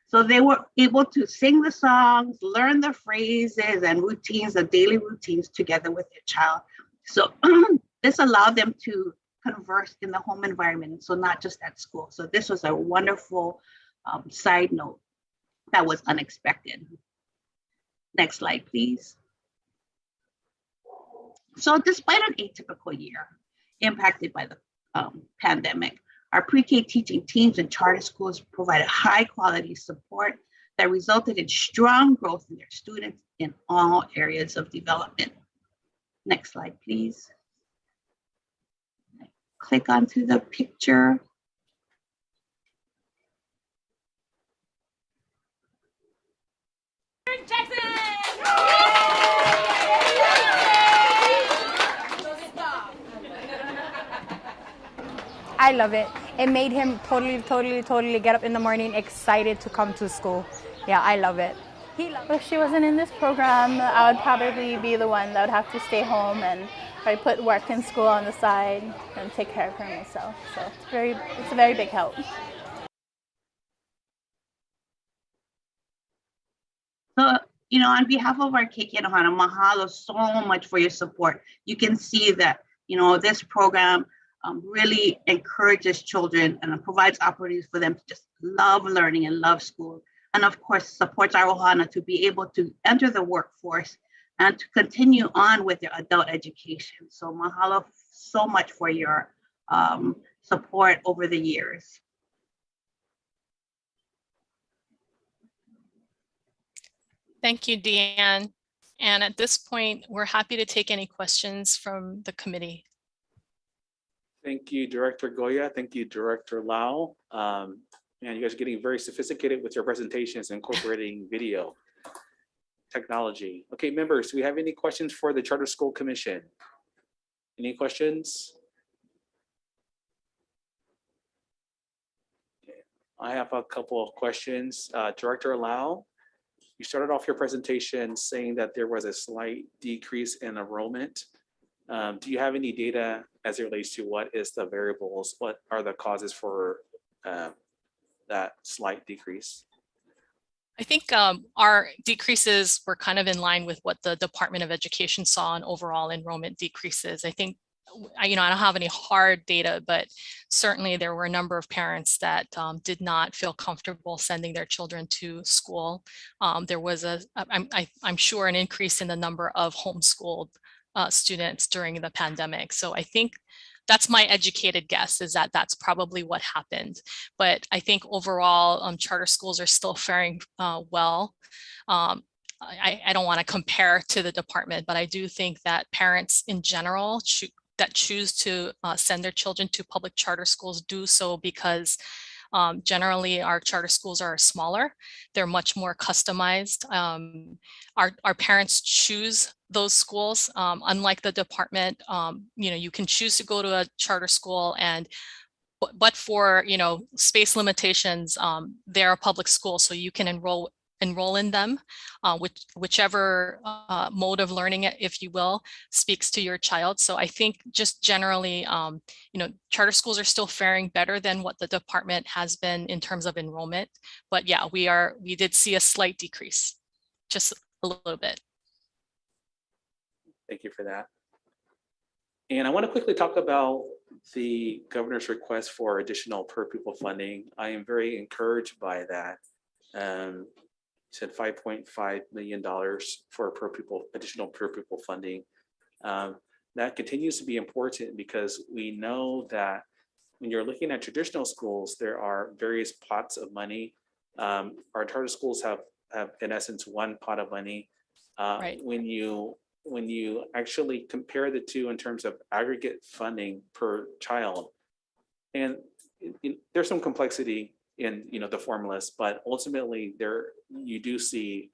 So they were able to sing the songs, learn the phrases and routines, the daily routines together with their child. So this allowed them to converse in the home environment, so not just at school. So this was a wonderful side note that was unexpected. Next slide, please. So despite an atypical year impacted by the pandemic, our pre-K teaching teams and charter schools provided high quality support that resulted in strong growth in their students in all areas of development. Next slide, please. Click onto the picture. I love it. It made him totally get up in the morning excited to come to school. Yeah, I love it. If she wasn't in this program, I would probably be the one that would have to stay home and probably put work in school on the side and take care of her myself. So it's a very big help. So, on behalf of our Keiki and Ohana, mahalo so much for your support. You can see that, this program really encourages children and provides opportunities for them to just love learning and love school. And of course, supports our Ohana to be able to enter the workforce and to continue on with their adult education. So mahalo so much for your support over the years. Thank you, Deanne. And at this point, we're happy to take any questions from the committee. Thank you, Director Goya. Thank you, Director Lau. And you guys are getting very sophisticated with your presentations, incorporating video technology. Okay, members, do we have any questions for the Charter School Commission? Any questions? I have a couple of questions. Director Lau, you started off your presentation saying that there was a slight decrease in enrollment. Do you have any data as it relates to what is the variables? What are the causes for that slight decrease? I think our decreases were kind of in line with what the Department of Education saw in overall enrollment decreases. I think, I don't have any hard data, but certainly there were a number of parents that did not feel comfortable sending their children to school. There was I'm sure an increase in the number of homeschooled students during the pandemic. So I think that's my educated guess, is that that's probably what happened. But I think overall charter schools are still faring well. I don't want to compare to the department, but I do think that parents in general that choose to send their children to public charter schools do so because generally our charter schools are smaller. They're much more customized. Our parents choose those schools. Unlike the department, you can choose to go to a charter school and but for space limitations, they're a public school, so you can enroll in them, whichever mode of learning, if you will, speaks to your child. So I think just generally, charter schools are still faring better than what the department has been in terms of enrollment. But yeah, we did see a slight decrease, just a little bit. Thank you for that. And I want to quickly talk about the governor's request for additional per-pupil funding. I am very encouraged by that. Said $5.5 million for additional per-pupil funding. That continues to be important because we know that when you're looking at traditional schools, there are various pots of money. Our charter schools have in essence one pot of money. Right. When you actually compare the two in terms of aggregate funding per child, and there's some complexity in the formulas, but ultimately you do see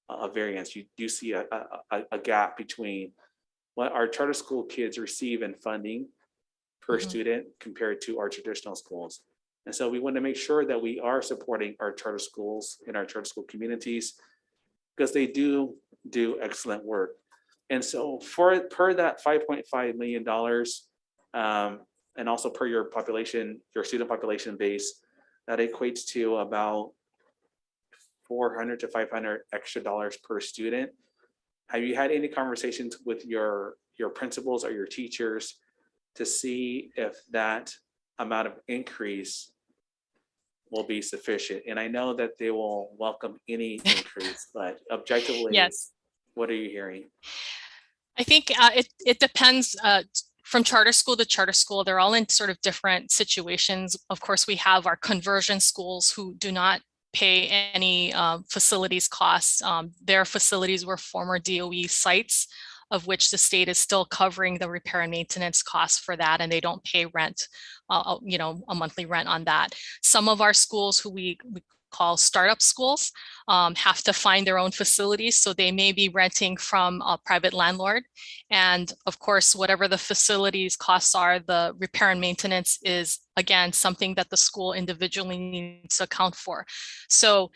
a variance. You do see a gap between what our charter school kids receive in funding per student compared to our traditional schools. And so we want to make sure that we are supporting our charter schools in our charter school communities because they do excellent work. And so per that $5.5 million, and also per your student population base, that equates to about $400 to $500 extra dollars per student. Have you had any conversations with your principals or your teachers to see if that amount of increase will be sufficient? And I know that they will welcome any increase, but objectively, yes. What are you hearing? I think it depends from charter school to charter school. They're all in sort of different situations. Of course, we have our conversion schools who do not pay any facilities costs. Their facilities were former DOE sites, of which the state is still covering the repair and maintenance costs for that, and they don't pay rent, a monthly rent on that. Some of our schools who we call startup schools have to find their own facilities. So they may be renting from a private landlord. And of course, whatever the facilities costs are, the repair and maintenance is, again, something that the school individually needs to account for. So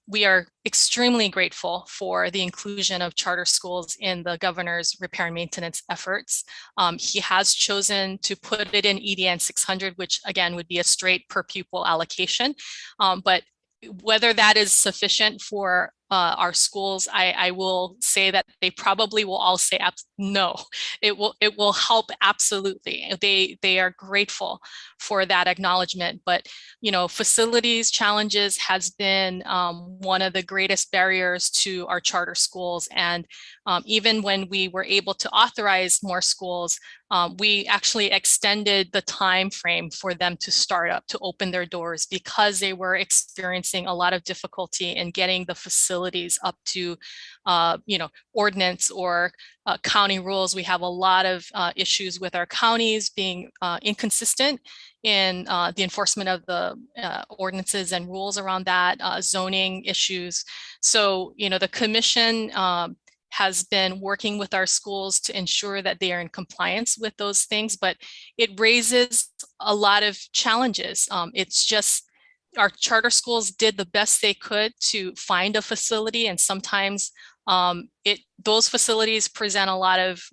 we are extremely grateful for the inclusion of charter schools in the governor's repair and maintenance efforts. He has chosen to put it in EDN 600, which again would be a straight per pupil allocation. But whether that is sufficient for our schools, I will say that they probably will all say no. It will help absolutely. They are grateful for that acknowledgement. But facilities challenges has been one of the greatest barriers to our charter schools. And even when we were able to authorize more schools, we actually extended the time frame for them to start up, to open their doors, because they were experiencing a lot of difficulty in getting the facilities up to, ordinance or county rules. We have a lot of issues with our counties being inconsistent in the enforcement of the ordinances and rules around that, zoning issues. So, the commission has been working with our schools to ensure that they are in compliance with those things, but it raises a lot of challenges. It's just our charter schools did the best they could to find a facility, and sometimes those facilities present a lot of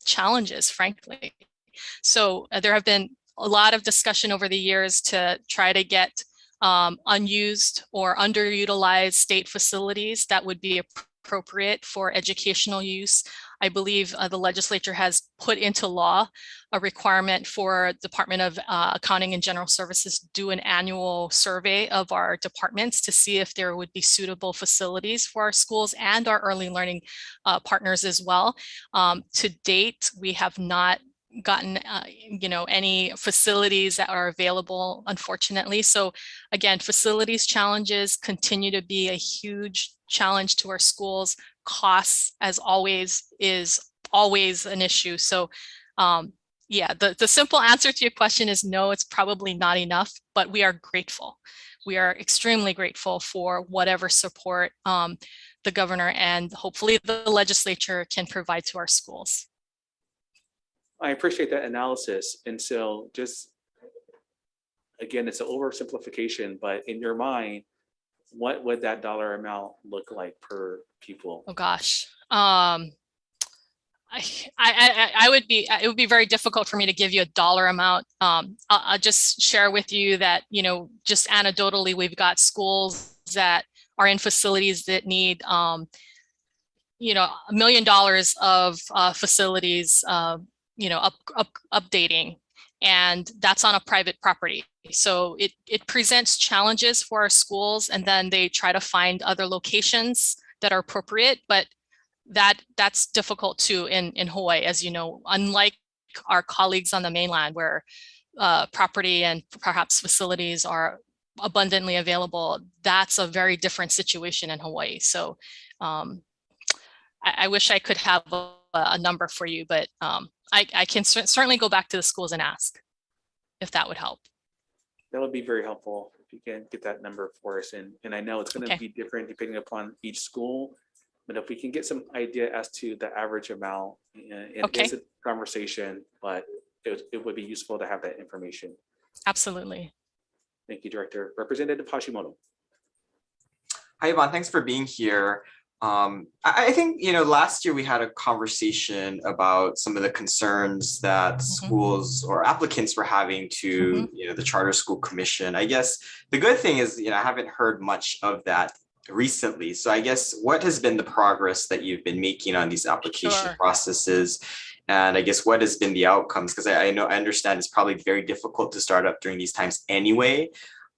challenges, frankly. So there have been a lot of discussion over the years to try to get unused or underutilized state facilities that would be appropriate for educational use. I believe the legislature has put into law a requirement for Department of Accounting and General Services to do an annual survey of our departments to see if there would be suitable facilities for our schools and our early learning partners as well. To date, we have not gotten any facilities that are available, unfortunately. So again, facilities challenges continue to be a huge challenge to our schools. Costs, as always, is always an issue. So yeah, the simple answer to your question is no, it's probably not enough, but we are grateful. We are extremely grateful for whatever support the governor and hopefully the legislature can provide to our schools. I appreciate that analysis. And so just, again, it's an oversimplification, but in your mind, what would that dollar amount look like per pupil? Oh gosh. It would be very difficult for me to give you a dollar amount. I'll just share with you that, you know, just anecdotally, we've got schools that are in facilities that need, you know, $1 million of facilities, you know, updating, and that's on a private property. So it presents challenges for our schools, and then they try to find other locations that are appropriate, but that's difficult too in Hawaii, as you know, unlike our colleagues on the mainland where property and perhaps facilities are abundantly available. That's a very different situation in Hawaii. So I wish I could have a number for you, but I can certainly go back to the schools and ask if that would help. That would be very helpful if you can get that number for us. And I know it's going to be different depending upon each school, but if we can get some idea as to the average amount, it is a conversation, but it would be useful to have that information. Absolutely. Thank you, Director. Representative Hashimoto. Hi, Yvonne. Thanks for being here. I think, you know, last year we had a conversation about some of the concerns that schools or applicants were having to, you know, the Charter School Commission. I guess the good thing is, you know, I haven't heard much of that recently. So I guess what has been the progress that you've been making on these application processes? And I guess what has been the outcomes? Because I understand it's probably very difficult to start up during these times anyway.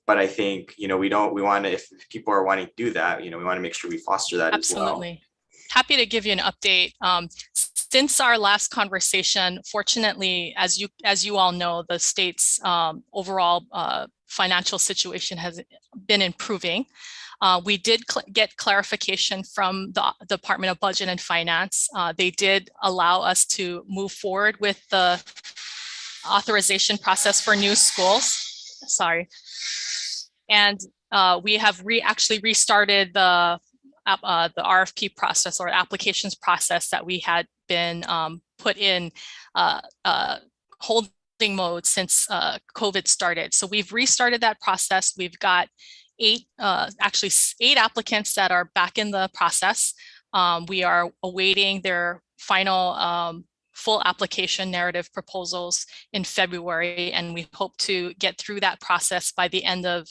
But I think, you know, we want to, if people are wanting to do that, you know, we want to make sure we foster that as well. Absolutely. Happy to give you an update. Since our last conversation, fortunately, as you all know, the state's overall financial situation has been improving. We did get clarification from the Department of Budget and Finance. They did allow us to move forward with the authorization process for new schools. Sorry. And we have actually restarted the RFP process or applications process that we had been put in holding mode since COVID started. So we've restarted that process. We've got actually eight applicants that are back in the process. We are awaiting their final full application narrative proposals in February, and we hope to get through that process by the end of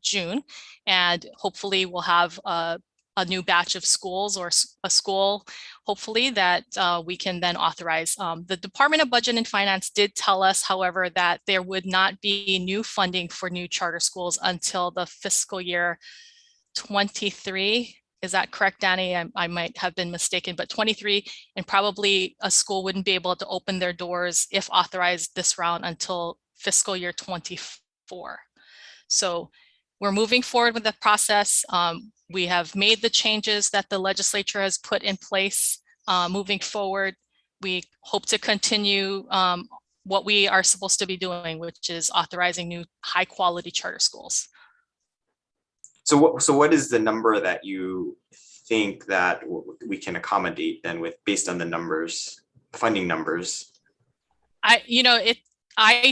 June. And hopefully we'll have a new batch of schools or a school, hopefully, that we can then authorize. The Department of Budget and Finance did tell us, however, that there would not be new funding for new charter schools until the fiscal year 23. Is that correct, Danny? I might have been mistaken, but 23, and probably a school wouldn't be able to open their doors if authorized this round until fiscal year 24. So we're moving forward with the process. We have made the changes that the legislature has put in place moving forward. We hope to continue what we are supposed to be doing, which is authorizing new high quality charter schools. So what is the number that you think that we can accommodate then based on the numbers, funding numbers? I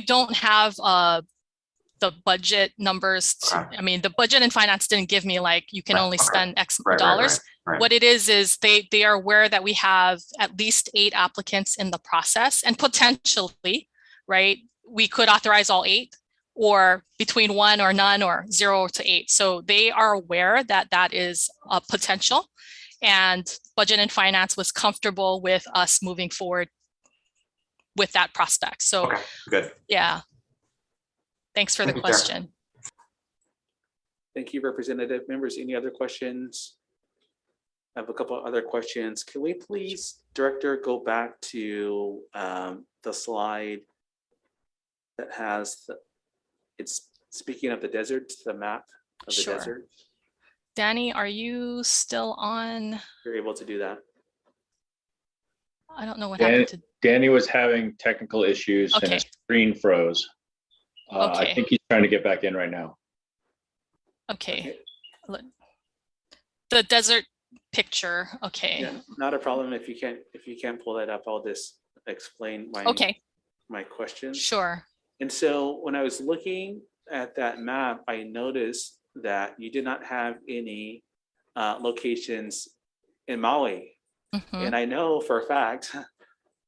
don't have the budget numbers. I mean, the Budget and Finance didn't give me like, you can only spend X dollars. Right. What it is they are aware that we have at least 8 applicants in the process, and potentially, right, we could authorize all 8, or between 1 or none, or 0 to 8. So they are aware that that is a potential, and Budget and Finance was comfortable with us moving forward with that prospect. So good. Yeah. Thanks for the question. Thank you, Representative. Members, any other questions? I have a couple of other questions. Can we please, Director, go back to the slide that has it's speaking of the desert, the map of the desert. Danny, are you still on? You're able to do that. I don't know what happened to. Danny was having technical issues and Okay. his screen froze. Okay. I think he's trying to get back in right now. Okay. The desert picture. Okay. Yeah, not a problem. If you can't pull that up, I'll just explain my question. Sure. And so when I was looking at that map, I noticed that you did not have any locations in Maui. And I know for a fact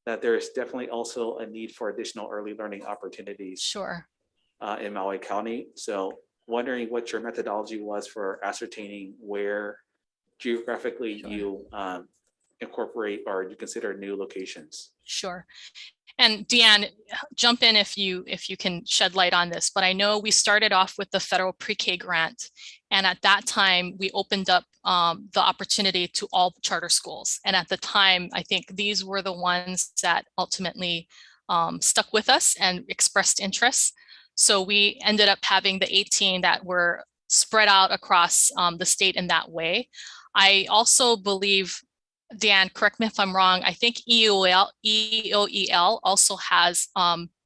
that there's definitely also a need for additional early learning opportunities. Sure. In Maui County. So wondering what your methodology was for ascertaining where geographically you incorporate or you consider new locations. Sure. And Deanne, jump in if you can shed light on this, but I know we started off with the federal pre-K grant. And at that time, we opened up the opportunity to all charter schools. And at the time, I think these were the ones that ultimately stuck with us and expressed interest. So we ended up having the 18 that were spread out across the state in that way. I also believe, Dan, correct me if I'm wrong, I think EOEL also has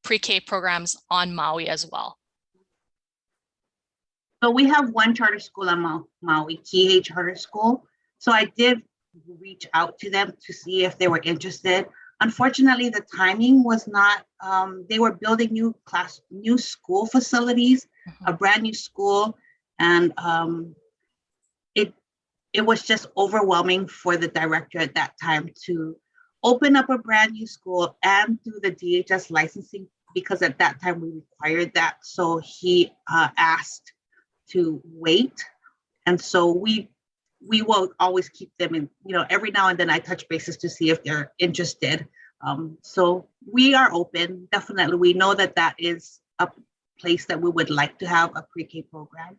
pre-K programs on Maui as well. So we have one charter school on Maui, Kihei Charter School. So I did reach out to them to see if they were interested. Unfortunately, the timing was not, they were building new school facilities, a brand new school. And it was just overwhelming for the director at that time to open up a brand new school and do the DHS licensing, because at that time we required that. So he asked to wait. And so we will always keep them in, every now and then I touch bases to see if they're interested. So we are open, definitely. We know that that is a place that we would like to have a pre-K program.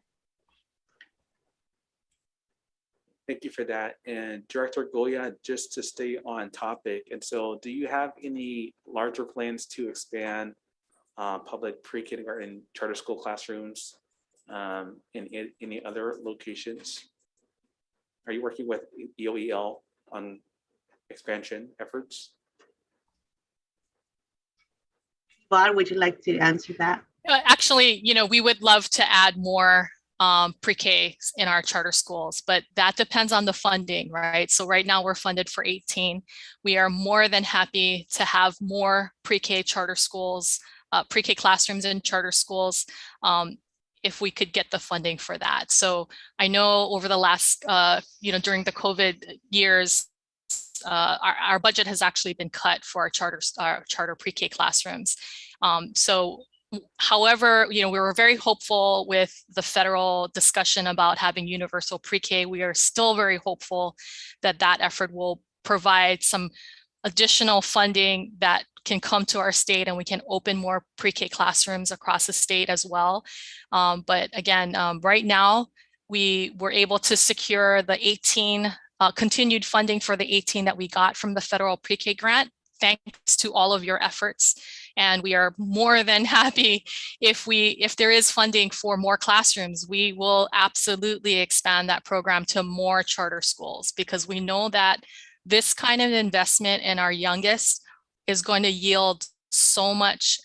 Thank you for that. And Director Goya, just to stay on topic, and so do you have any larger plans to expand public pre-kindergarten charter school classrooms in any other locations? Are you working with EOEL on expansion efforts? Bob, would you like to answer that? Actually, we would love to add more pre-K in our charter schools, but that depends on the funding, right? So right now we're funded for 18. We are more than happy to have more pre-K charter schools, pre-K classrooms in charter schools, if we could get the funding for that. So I know over the last, during the COVID years, our budget has actually been cut for our charter pre-K classrooms. However, we were very hopeful with the federal discussion about having universal pre-K. We are still very hopeful that that effort will provide some additional funding that can come to our state and we can open more pre-K classrooms across the state as well. But again, right now, we were able to secure the 18 continued funding for the 18 that we got from the federal pre-K grant, thanks to all of your efforts. And we are more than happy if there is funding for more classrooms, we will absolutely expand that program to more charter schools, because we know that this kind of investment in our youngest is going to yield so much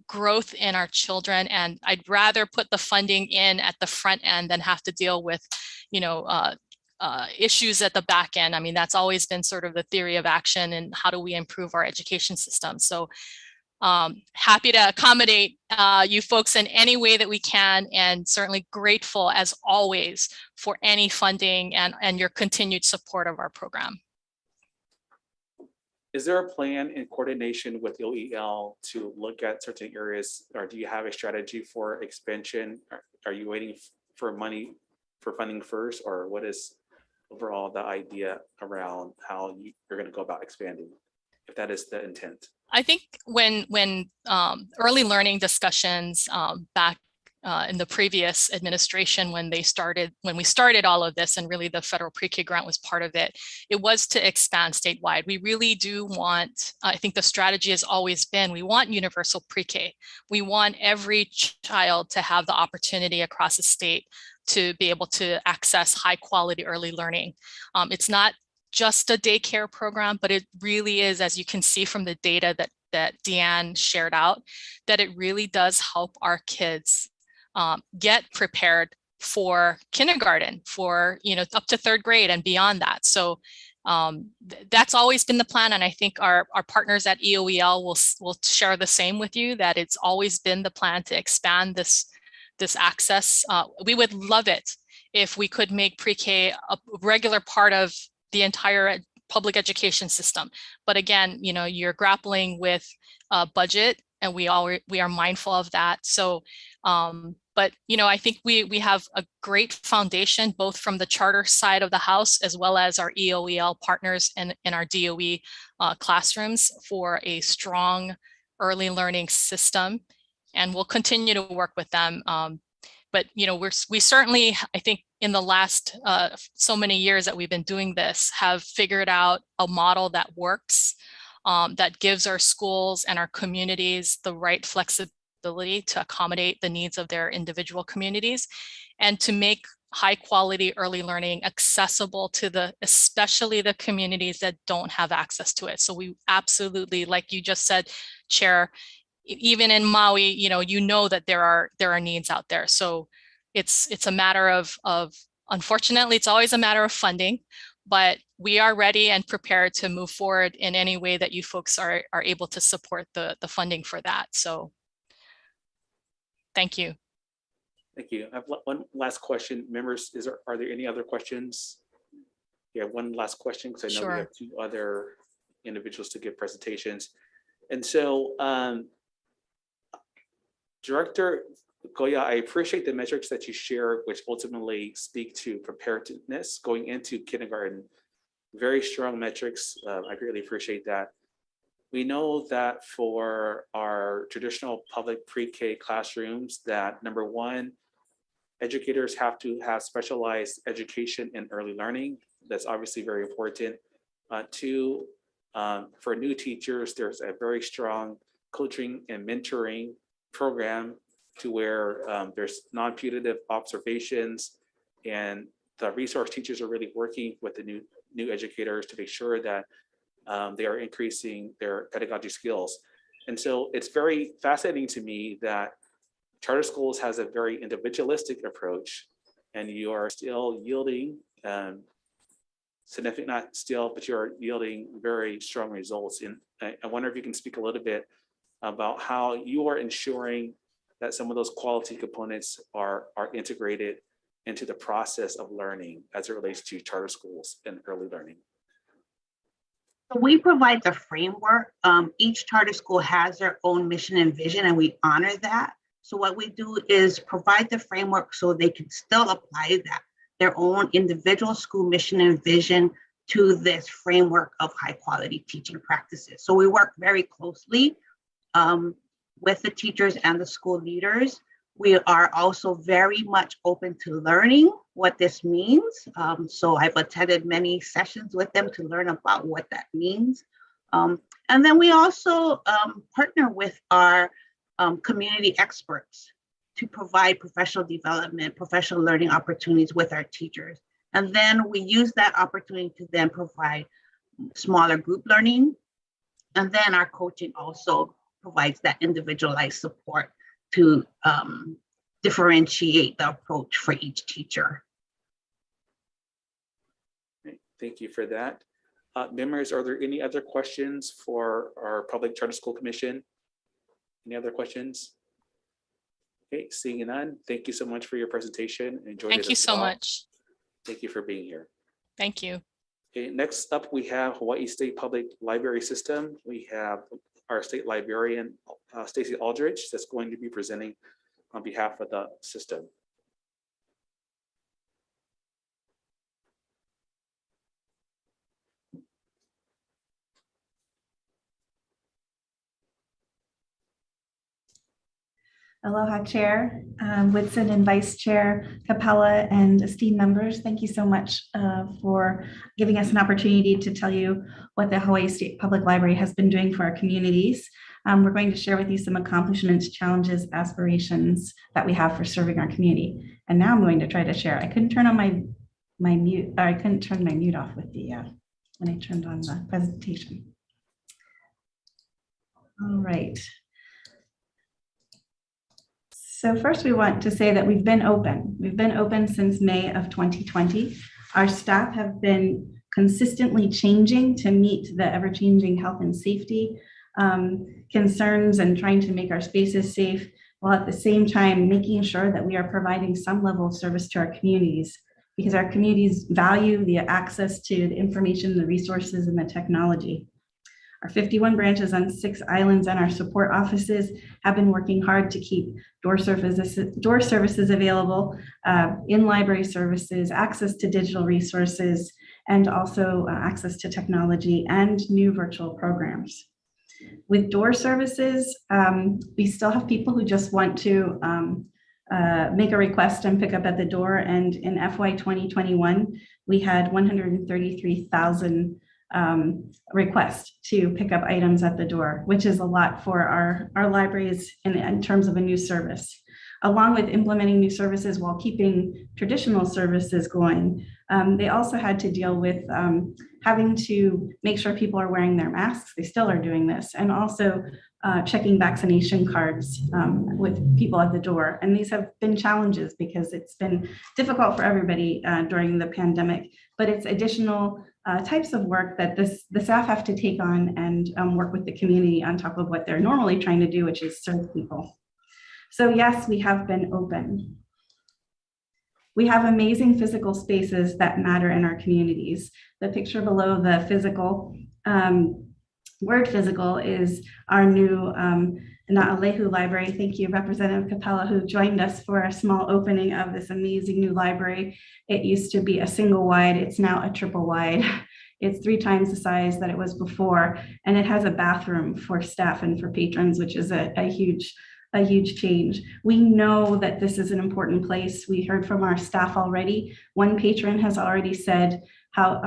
growth in our children. And I'd rather put the funding in at the front end than have to deal with, issues at the back end. I mean, that's always been sort of the theory of action and how do we improve our education system. So happy to accommodate you folks in any way that we can, and certainly grateful as always for any funding and your continued support of our program. Is there a plan in coordination with OEL to look at certain areas, or do you have a strategy for expansion? Are you waiting for money for funding first, or what is overall the idea around how you're going to go about expanding, if that is the intent? I think when early learning discussions back in the previous administration, when we started all of this, and really the federal pre-K grant was part of it, it was to expand statewide. We really do want, I think the strategy has always been, we want universal pre-K. We want every child to have the opportunity across the state to be able to access high quality early learning. It's not just a daycare program, but it really is, as you can see from the data that Deanne shared out, that it really does help our kids get prepared for kindergarten, for up to 3rd grade and beyond that. So that's always been the plan, and I think our partners at EOEL will share the same with you, that it's always been the plan to expand this access. We would love it if we could make pre-K a regular part of the entire public education system. But again, you're grappling with budget, and we are mindful of that. So, but I think we have a great foundation, both from the charter side of the house, as well as our EOEL partners and in our DOE classrooms, for a strong early learning system. And we'll continue to work with them. But we certainly, I think, in the last so many years that we've been doing this, have figured out a model that works, that gives our schools and our communities the right flexibility to accommodate the needs of their individual communities, and to make high quality early learning accessible to especially the communities that don't have access to it. So we absolutely, like you just said, Chair, even in Maui, that there are needs out there. So it's a matter of unfortunately, it's always a matter of funding, but we are ready and prepared to move forward in any way that you folks are able to support the funding for that. So thank you. Thank you. I have one last question. Members, are there any other questions? Yeah, one last question, because I know we have 2 other individuals to give presentations. And so, Director Goya, I appreciate the metrics that you share, which ultimately speak to preparedness going into kindergarten. Very strong metrics. I greatly appreciate that. We know that for our traditional public pre-K classrooms, that number 1, educators have to have specialized education in early learning. That's obviously very important. 2, for new teachers, there's a very strong coaching and mentoring program, to where there's non-punitive observations, and the resource teachers are really working with the new educators to make sure that they are increasing their pedagogy skills. And so it's very fascinating to me that charter schools has a very individualistic approach, and you are still yielding significant, not still, but you're yielding very strong results. And I wonder if you can speak a little bit about how you are ensuring that some of those quality components are integrated into the process of learning as it relates to charter schools and early learning. We provide the framework. Each charter school has their own mission and vision, and we honor that. So what we do is provide the framework so they can still apply their own individual school mission and vision to this framework of high quality teaching practices. So we work very closely with the teachers and the school leaders. We are also very much open to learning what this means. So I've attended many sessions with them to learn about what that means. And then we also partner with our community experts to provide professional development, professional learning opportunities with our teachers. And then we use that opportunity to then provide smaller group learning. And then our coaching also provides that individualized support to differentiate the approach for each teacher. Thank you for that. Members, are there any other questions for our Public Charter School Commission? Any other questions? Okay, seeing none, thank you so much for your presentation. Enjoyed it. Thank you so much. Thank you for being here. Thank you. Okay, next up we have Hawaii State Public Library System. We have our state librarian, Stacy Aldrich, that's going to be presenting on behalf of the system. Aloha Chair Whitson and Vice Chair Capella and esteemed members. Thank you so much for giving us an opportunity to tell you what the Hawaii State Public Library has been doing for our communities. We're going to share with you some accomplishments, challenges, aspirations that we have for serving our community. And now I'm going to try to share. I couldn't turn on my mute, or I couldn't turn my mute off with the when I turned on the presentation. All right. So first we want to say that we've been open. We've been open since May of 2020. Our staff have been consistently changing to meet the ever-changing health and safety concerns and trying to make our spaces safe, while at the same time making sure that we are providing some level of service to our communities, because our communities value the access to the information, the resources, and the technology. Our 51 branches on 6 islands and our support offices have been working hard to keep door services available, in-library services, access to digital resources, and also access to technology and new virtual programs. With door services, we still have people who just want to make a request and pick up at the door. And in FY 2021, we had 133,000 requests to pick up items at the door, which is a lot for our libraries in terms of a new service. Along with implementing new services while keeping traditional services going, they also had to deal with having to make sure people are wearing their masks. They still are doing this, and also checking vaccination cards with people at the door. And these have been challenges because it's been difficult for everybody during the pandemic, but it's additional types of work that the staff have to take on and work with the community on top of what they're normally trying to do, which is serve people. So yes, we have been open. We have amazing physical spaces that matter in our communities. The picture below the physical, word physical, is our new Na'alehu Library. Thank you, Representative Capella, who joined us for a small opening of this amazing new library. It used to be a single wide, it's now a triple wide. It's 3 times the size that it was before, and it has a bathroom for staff and for patrons, which is a huge change. We know that this is an important place. We heard from our staff already. One patron has already said how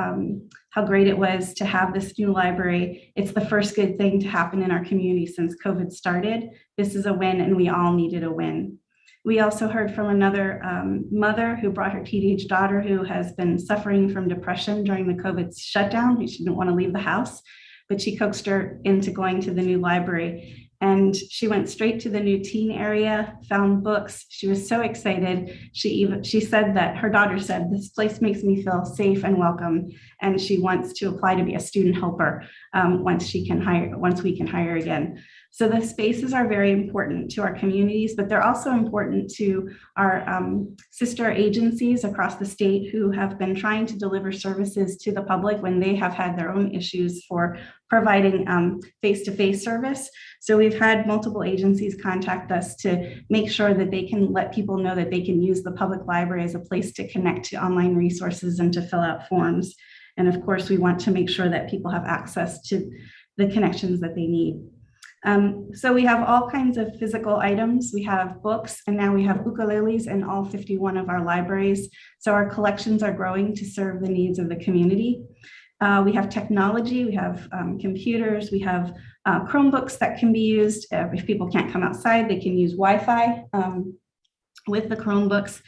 great it was to have this new library. It's the first good thing to happen in our community since COVID started. This is a win, and we all needed a win. We also heard from another mother who brought her teenage daughter who has been suffering from depression during the COVID shutdown. She didn't want to leave the house, but she coaxed her into going to the new library. And she went straight to the new teen area, found books. She was so excited. She said that her daughter said, "This place makes me feel safe and welcome." And she wants to apply to be a student helper once we can hire again. So the spaces are very important to our communities, but they're also important to our sister agencies across the state who have been trying to deliver services to the public when they have had their own issues for providing face-to-face service. So we've had multiple agencies contact us to make sure that they can let people know that they can use the public library as a place to connect to online resources and to fill out forms. And of course, we want to make sure that people have access to the connections that they need. So we have all kinds of physical items. We have books, and now we have ukuleles in all 51 of our libraries. So our collections are growing to serve the needs of the community. We have technology, we have computers, we have Chromebooks that can be used. If people can't come outside, they can use Wi-Fi with the Chromebooks.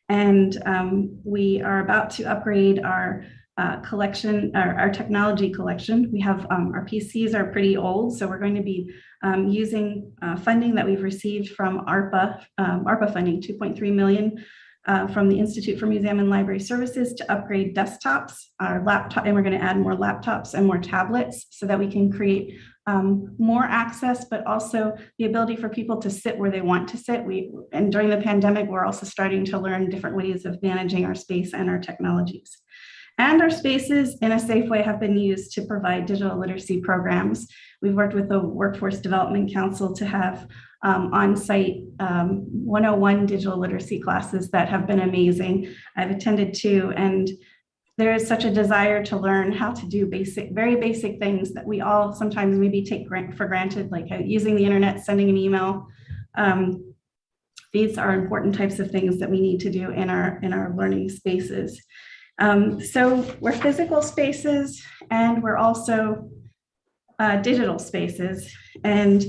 And we are about to upgrade our collection, our technology collection. We have our PCs are pretty old, so we're going to be using funding that we've received from ARPA funding, 2.3 million from the Institute for Museum and Library Services to upgrade desktops, our laptop, and we're going to add more laptops and more tablets so that we can create more access, but also the ability for people to sit where they want to sit. And during the pandemic, we're also starting to learn different ways of managing our space and our technologies. And our spaces in a safe way have been used to provide digital literacy programs. We've worked with the Workforce Development Council to have on-site 101 digital literacy classes that have been amazing. I've attended 2, and there is such a desire to learn how to do very basic things that we all sometimes maybe take for granted, like using the internet, sending an email. These are important types of things that we need to do in our learning spaces. So we're physical spaces and we're also digital spaces. And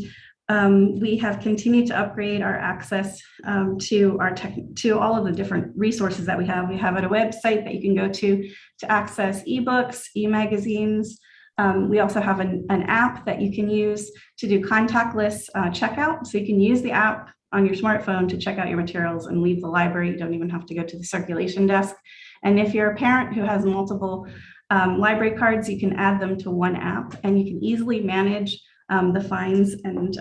we have continued to upgrade our access to all of the different resources that we have. We have a website that you can go to access ebooks, e-magazines. We also have an app that you can use to do contactless checkout. So you can use the app on your smartphone to check out your materials and leave the library. You don't even have to go to the circulation desk. And if you're a parent who has multiple library cards, you can add them to one app and you can easily manage the fines and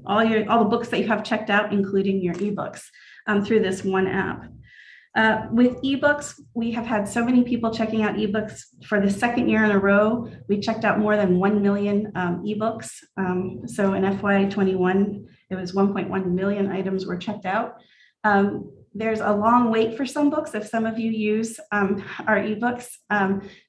all the books that you have checked out, including your ebooks, through this one app. With ebooks, we have had so many people checking out ebooks for the second year in a row. We checked out more than 1 million ebooks. So in FY21, it was 1.1 million items were checked out. There's a long wait for some books if some of you use our ebooks.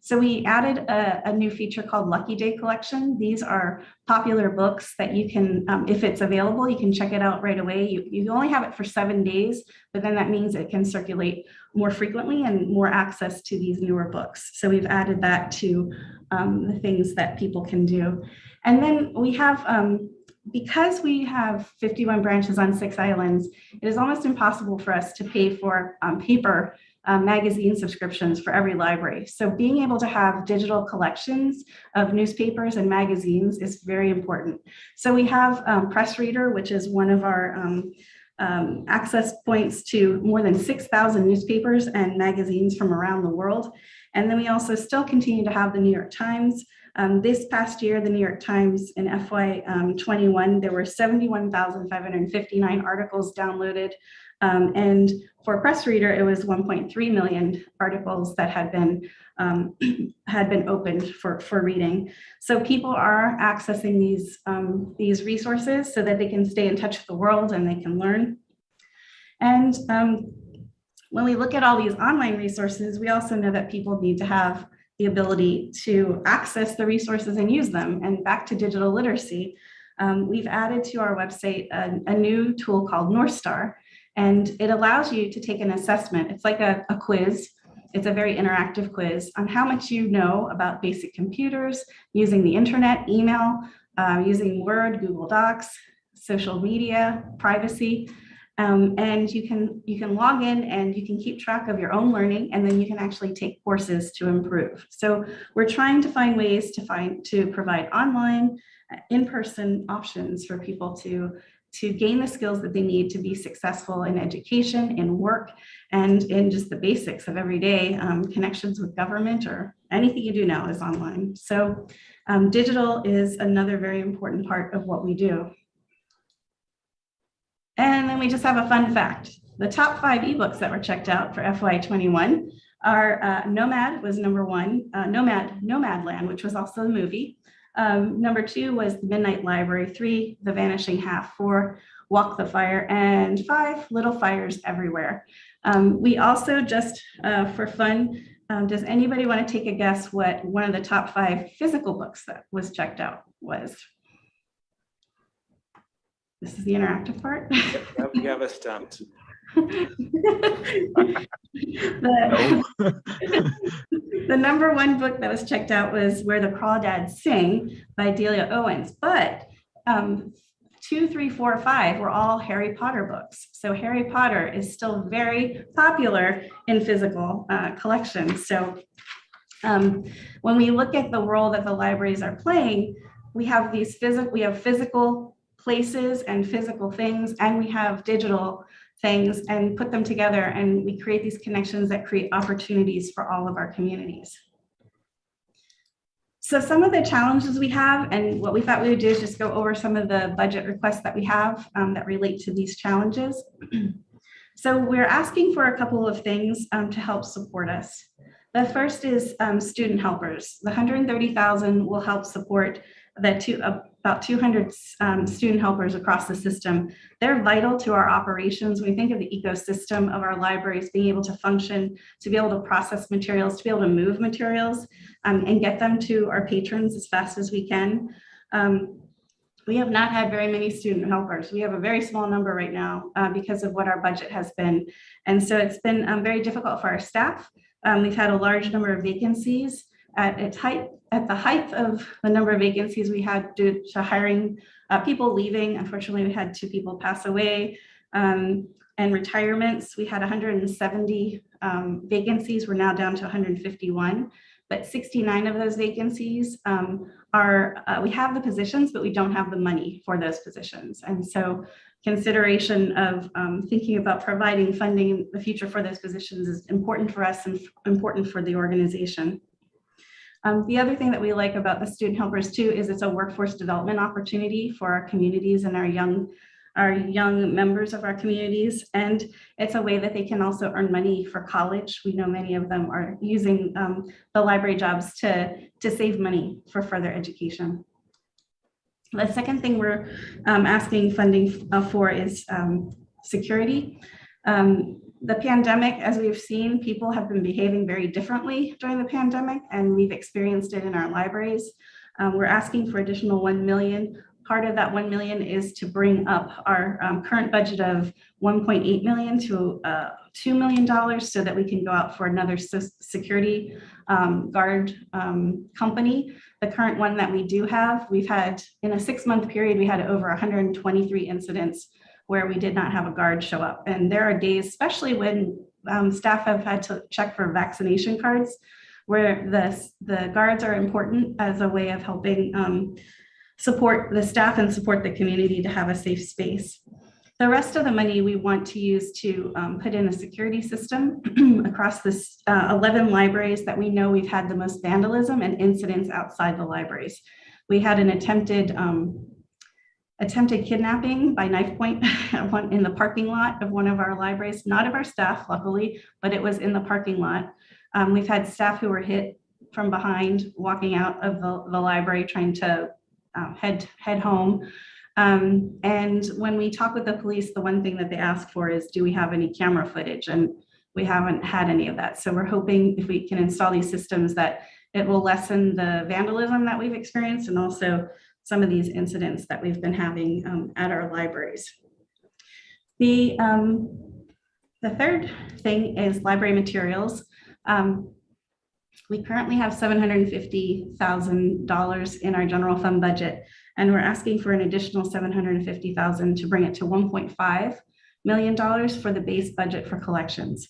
So we added a new feature called Lucky Day Collection. These are popular books that you can, if it's available, you can check it out right away. You only have it for 7 days, but then that means it can circulate more frequently and more access to these newer books. So we've added that to the things that people can do. And then we have, because we have 51 branches on 6 islands, it is almost impossible for us to pay for paper magazine subscriptions for every library. So being able to have digital collections of newspapers and magazines is very important. So we have Press Reader, which is one of our access points to more than 6,000 newspapers and magazines from around the world. And then we also still continue to have the New York Times. This past year, the New York Times in FY21, there were 71,559 articles downloaded. And for Press Reader, it was 1.3 million articles that had been opened for reading. So people are accessing these resources so that they can stay in touch with the world and they can learn. And when we look at all these online resources, we also know that people need to have the ability to access the resources and use them. And back to digital literacy, we've added to our website a new tool called North Star, and it allows you to take an assessment. It's like a quiz. It's a very interactive quiz on how much you know about basic computers, using the internet, email, using Word, Google Docs, social media, privacy. And you can log in and you can keep track of your own learning, and then you can actually take courses to improve. So we're trying to find ways to provide online, in-person options for people to gain the skills that they need to be successful in education, in work, and in just the basics of everyday connections with government, or anything you do now is online. So digital is another very important part of what we do. And then we just have a fun fact. The top 5 ebooks that were checked out for FY21 are Nomad was number 1, Nomadland, which was also the movie. Number 2 was The Midnight Library, 3, The Vanishing Half, 4, Walk the Fire, and 5, Little Fires Everywhere. We also just, for fun, does anybody want to take a guess what one of the top 5 physical books that was checked out was? This is the interactive part. You have us stumped. The number 1 book that was checked out was Where the Crawdads Sing by Delia Owens, but 2, 3, 4, 5 were all Harry Potter books. So Harry Potter is still very popular in physical collections. So when we look at the role that the libraries are playing, we have these physical places and physical things, and we have digital things, and put them together, and we create these connections that create opportunities for all of our communities. So some of the challenges we have, and what we thought we would do is just go over some of the budget requests that we have that relate to these challenges. So we're asking for a couple of things to help support us. The first is student helpers. The $130,000 will help support about 200 student helpers across the system. They're vital to our operations. When we think of the ecosystem of our libraries being able to function, to be able to process materials, to be able to move materials and get them to our patrons as fast as we can. We have not had very many student helpers. We have a very small number right now because of what our budget has been. And so it's been very difficult for our staff. We've had a large number of vacancies. At the height of the number of vacancies we had due to hiring people leaving, unfortunately, we had 2 people pass away, and retirements. We had 170 vacancies. We're now down to 151, but 69 of those vacancies we have the positions, but we don't have the money for those positions. And so consideration of thinking about providing funding in the future for those positions is important for us and important for the organization. The other thing that we like about the student helpers too is it's a workforce development opportunity for our communities and our young members of our communities, and it's a way that they can also earn money for college. We know many of them are using the library jobs to save money for further education. The second thing we're asking funding for is security. The pandemic, as we've seen, people have been behaving very differently during the pandemic, and we've experienced it in our libraries. We're asking for additional $1 million. Part of that $1 million is to bring up our current budget of $1.8 million to $2 million so that we can go out for another security guard company. The current one that we do have, we've had in a 6-month period, we had over 123 incidents where we did not have a guard show up. And there are days, especially when staff have had to check for vaccination cards, where the guards are important as a way of helping support the staff and support the community to have a safe space. The rest of the money we want to use to put in a security system across this 11 libraries that we know we've had the most vandalism and incidents outside the libraries. We had an attempted kidnapping by knife point in the parking lot of one of our libraries, not of our staff, luckily, but it was in the parking lot. We've had staff who were hit from behind walking out of the library trying to head home. And when we talk with the police, the one thing that they ask for is, do we have any camera footage? And we haven't had any of that. So we're hoping if we can install these systems that it will lessen the vandalism that we've experienced and also some of these incidents that we've been having at our libraries. The third thing is library materials. We currently have $750,000 in our general fund budget, and we're asking for an additional $750,000 to bring it to $1.5 million for the base budget for collections.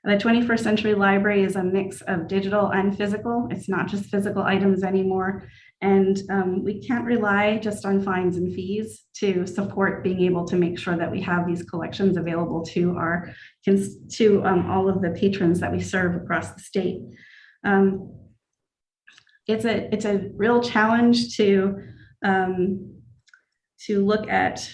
The 21st Century Library is a mix of digital and physical. It's not just physical items anymore. And we can't rely just on fines and fees to support being able to make sure that we have these collections available to all of the patrons that we serve across the state. It's a real challenge to look at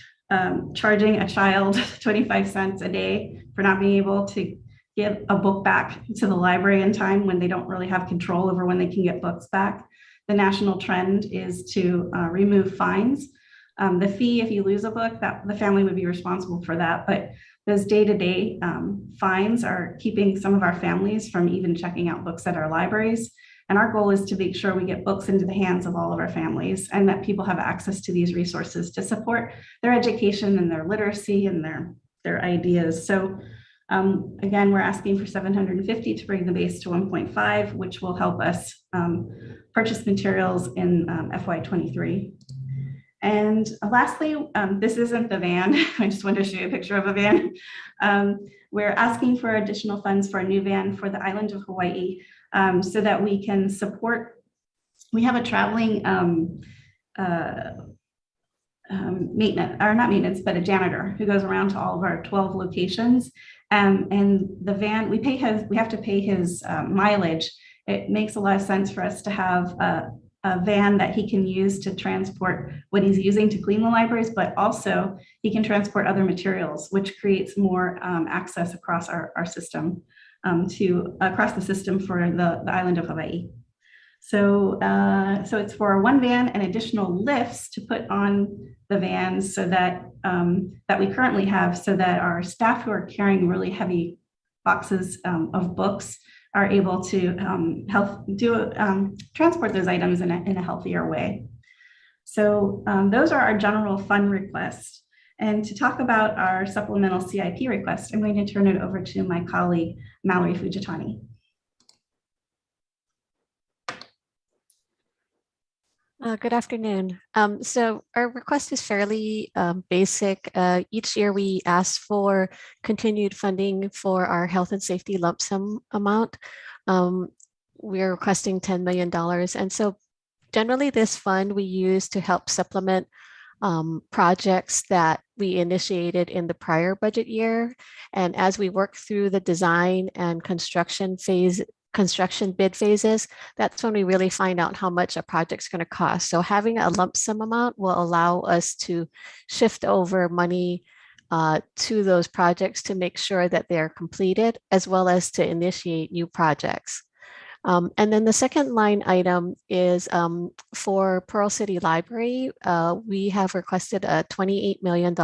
charging a child 25 cents a day for not being able to get a book back to the library in time when they don't really have control over when they can get books back. The national trend is to remove fines. The fee, if you lose a book, that the family would be responsible for that, but those day-to-day fines are keeping some of our families from even checking out books at our libraries. And our goal is to make sure we get books into the hands of all of our families and that people have access to these resources to support their education and their literacy and their ideas. So again, we're asking for $750 to bring the base to 1.5, which will help us purchase materials in FY23. And lastly, this isn't the van. I just wanted to show you a picture of a van. We're asking for additional funds for a new van for the island of Hawaii so that we can support. We have a traveling maintenance, or not maintenance, but a janitor who goes around to all of our 12 locations. And the van, we have to pay his mileage. It makes a lot of sense for us to have a van that he can use to transport what he's using to clean the libraries, but also he can transport other materials, which creates more access across our system, across the system for the island of Hawaii. So it's for one van and additional lifts to put on the vans so that that we currently have, so that our staff who are carrying really heavy boxes of books are able to transport those items in a healthier way. So those are our general fund requests. And to talk about our supplemental CIP request, I'm going to turn it over to my colleague, Mallory Fujitani. Good afternoon. So our request is fairly basic. Each year we ask for continued funding for our health and safety lump sum amount. We're requesting $10 million. And so generally this fund we use to help supplement projects that we initiated in the prior budget year. And as we work through the design and construction bid phases, that's when we really find out how much a project's going to cost. So having a lump sum amount will allow us to shift over money to those projects to make sure that they're completed, as well as to initiate new projects. And then the second line item is for Pearl City Library. We have requested $28 million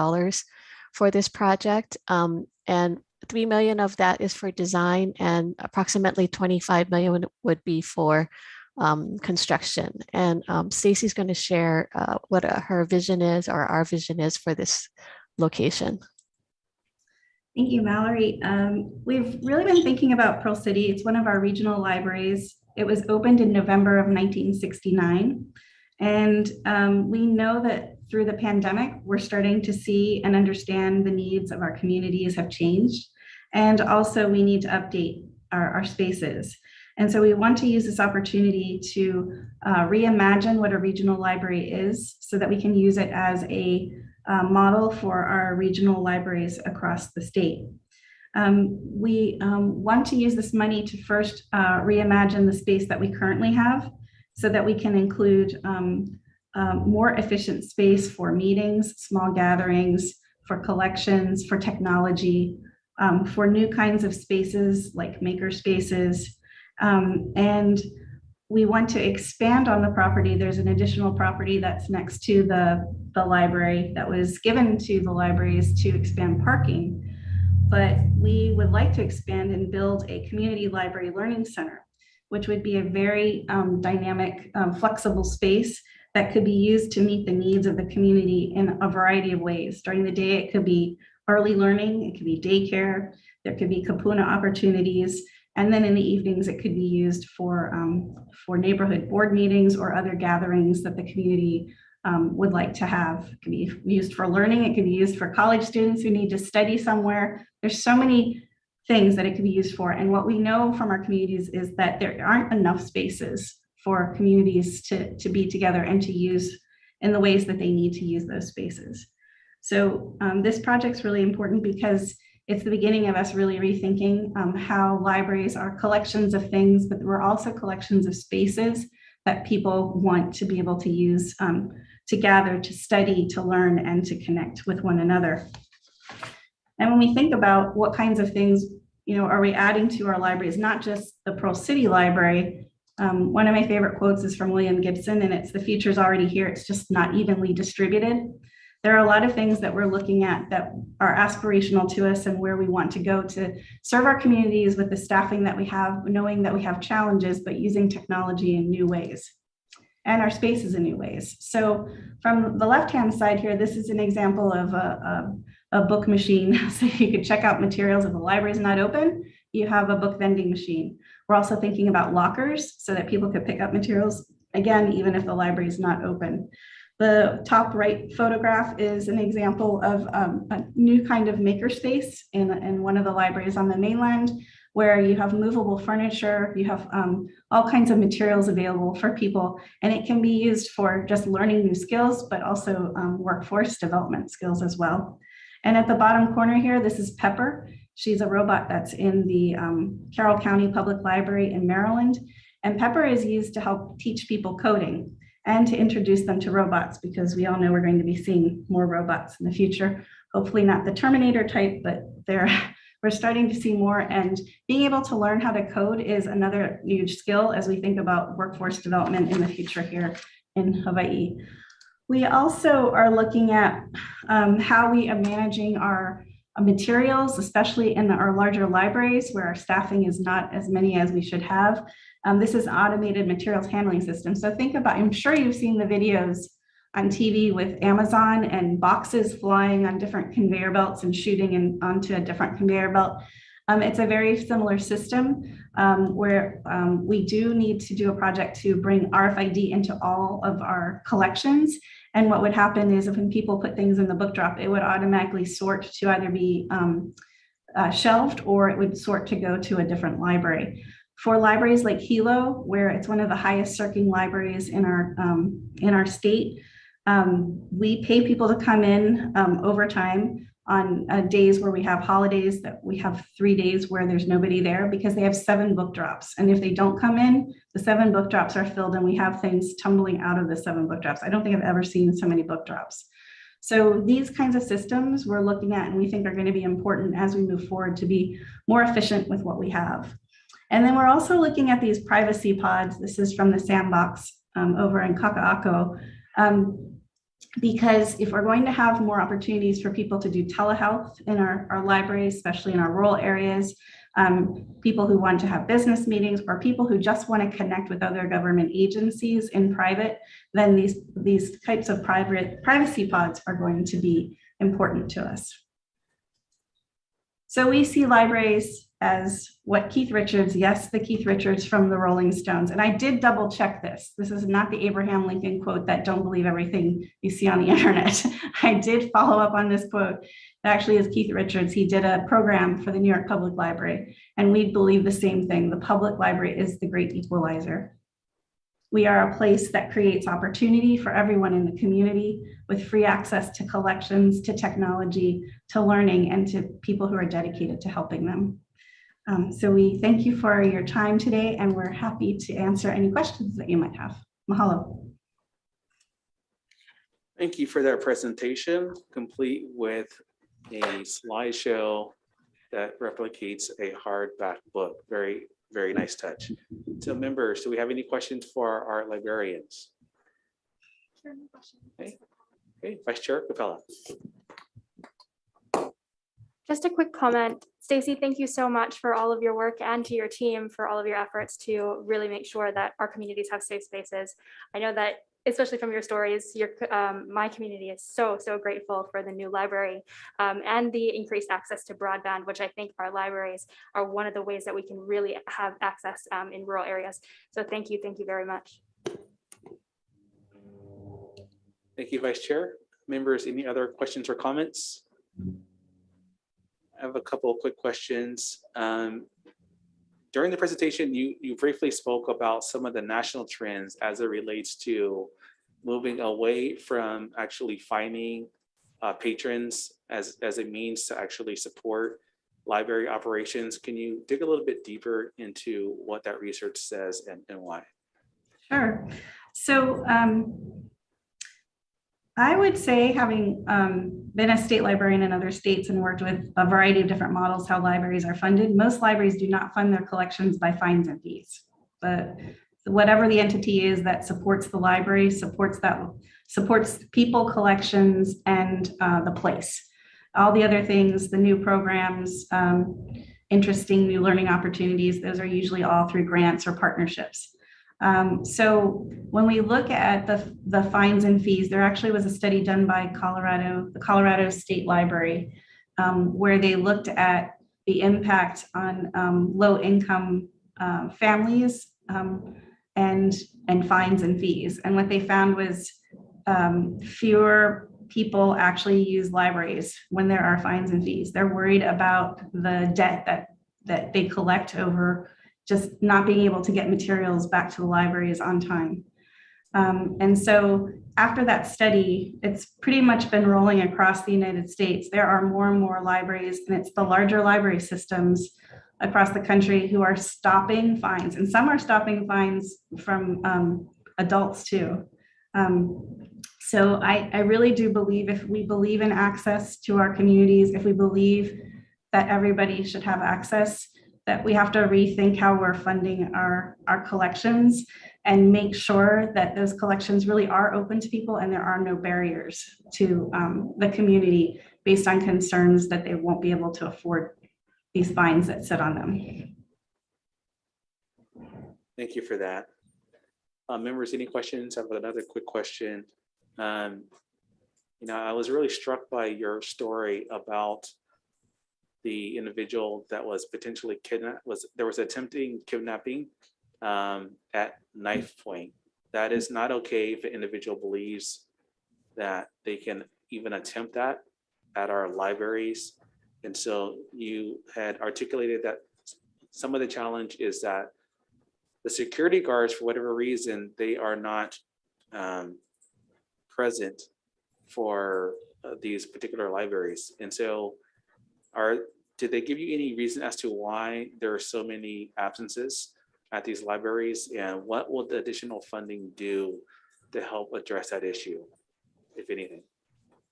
for this project, and $3 million of that is for design, and approximately $25 million would be for construction. And Stacy's going to share what her vision is, or our vision is, for this location. Thank you, Mallory. We've really been thinking about Pearl City. It's one of our regional libraries. It was opened in November of 1969. And we know that through the pandemic, we're starting to see and understand the needs of our communities have changed. And also we need to update our spaces. And so we want to use this opportunity to reimagine what a regional library is, so that we can use it as a model for our regional libraries across the state. We want to use this money to first reimagine the space that we currently have, so that we can include more efficient space for meetings, small gatherings, for collections, for technology, for new kinds of spaces like maker spaces. And we want to expand on the property. There's an additional property that's next to the library that was given to the libraries to expand parking. But we would like to expand and build a community library learning center, which would be a very dynamic, flexible space that could be used to meet the needs of the community in a variety of ways. During the day, it could be early learning, it could be daycare, there could be kapuna opportunities, and then in the evenings, it could be used for neighborhood board meetings or other gatherings that the community would like to have. It can be used for learning, it can be used for college students who need to study somewhere. There's so many things that it could be used for. And what we know from our communities is that there aren't enough spaces for communities to be together and to use in the ways that they need to use those spaces. So this project's really important because it's the beginning of us really rethinking how libraries are collections of things, but we're also collections of spaces that people want to be able to use to gather, to study, to learn, and to connect with one another. And when we think about what kinds of things, are we adding to our libraries, not just the Pearl City Library. One of my favorite quotes is from William Gibson, and it's, "The future's already here, it's just not evenly distributed." There are a lot of things that we're looking at that are aspirational to us and where we want to go to serve our communities with the staffing that we have, knowing that we have challenges, but using technology in new ways and our spaces in new ways. So from the left-hand side here, this is an example of a book machine. So you could check out materials if the library is not open, you have a book vending machine. We're also thinking about lockers so that people could pick up materials, again, even if the library is not open. The top right photograph is an example of a new kind of makerspace in one of the libraries on the mainland, where you have movable furniture, you have all kinds of materials available for people, and it can be used for just learning new skills, but also workforce development skills as well. And at the bottom corner here, this is Pepper. She's a robot that's in the Carroll County Public Library in Maryland. And Pepper is used to help teach people coding and to introduce them to robots, because we all know we're going to be seeing more robots in the future. Hopefully not the Terminator type, but we're starting to see more, and being able to learn how to code is another huge skill as we think about workforce development in the future here in Hawaii. We also are looking at how we are managing our materials, especially in our larger libraries where our staffing is not as many as we should have. This is an automated materials handling system. So think about, I'm sure you've seen the videos on TV with Amazon and boxes flying on different conveyor belts and shooting onto a different conveyor belt. It's a very similar system where we do need to do a project to bring RFID into all of our collections. And what would happen is if when people put things in the book drop, it would automatically sort to either be shelved or it would sort to go to a different library. For libraries like Hilo, where it's one of the highest circling libraries in our state, we pay people to come in overtime on days where we have holidays, that we have 3 days where there's nobody there because they have 7 book drops. And if they don't come in, the 7 book drops are filled and we have things tumbling out of the 7 book drops. I don't think I've ever seen so many book drops. So these kinds of systems we're looking at and we think are going to be important as we move forward to be more efficient with what we have. And then we're also looking at these privacy pods. This is from the Sandbox over in Kaka'ako. Because if we're going to have more opportunities for people to do telehealth in our libraries, especially in our rural areas, people who want to have business meetings or people who just want to connect with other government agencies in private, then these types of privacy pods are going to be important to us. So we see libraries as what Keith Richards, yes, the Keith Richards from the Rolling Stones. And I did double check this. This is not the Abraham Lincoln quote that don't believe everything you see on the internet. I did follow up on this quote. It actually is Keith Richards. He did a program for the New York Public Library, and we believe the same thing. The public library is the great equalizer. We are a place that creates opportunity for everyone in the community with free access to collections, to technology, to learning, and to people who are dedicated to helping them. So we thank you for your time today, and we're happy to answer any questions that you might have. Mahalo. Thank you for that presentation, complete with a slideshow that replicates a hardback book. Very, very nice touch. So members, do we have any questions for our librarians? Sure, no question. Okay, Vice Chair Capella. Just a quick comment. Stacy, thank you so much for all of your work and to your team for all of your efforts to really make sure that our communities have safe spaces. I know that, especially from your stories, my community is so grateful for the new library and the increased access to broadband, which I think our libraries are one of the ways that we can really have access in rural areas. So thank you very much. Thank you, Vice Chair. Members, any other questions or comments? I have a couple of quick questions. During the presentation, you briefly spoke about some of the national trends as it relates to moving away from actually finding patrons as a means to actually support library operations. Can you dig a little bit deeper into what that research says and why? Sure. So I would say, having been a state librarian in other states and worked with a variety of different models how libraries are funded, most libraries do not fund their collections by fines and fees. But whatever the entity is that supports the library, supports people, collections, and the place. All the other things, the new programs, interesting new learning opportunities, those are usually all through grants or partnerships. So when we look at the fines and fees, there actually was a study done by the Colorado State Library, where they looked at the impact on low-income families and fines and fees. And what they found was fewer people actually use libraries when there are fines and fees. They're worried about the debt that they collect over just not being able to get materials back to the libraries on time. And so after that study, it's pretty much been rolling across the United States. There are more and more libraries, and it's the larger library systems across the country who are stopping fines. And some are stopping fines from adults too. So I really do believe, if we believe in access to our communities, if we believe that everybody should have access, that we have to rethink how we're funding our collections and make sure that those collections really are open to people and there are no barriers to the community based on concerns that they won't be able to afford these fines that sit on them. Thank you for that. Members, any questions? I have another quick question I was really struck by your story about the individual that was potentially kidnapped. There was attempting kidnapping at knife point. That is not okay if an individual believes that they can even attempt that at our libraries. And so you had articulated that some of the challenge is that the security guards, for whatever reason, they are not present for these particular libraries. And so did they give you any reason as to why there are so many absences at these libraries, and what will the additional funding do to help address that issue, if anything?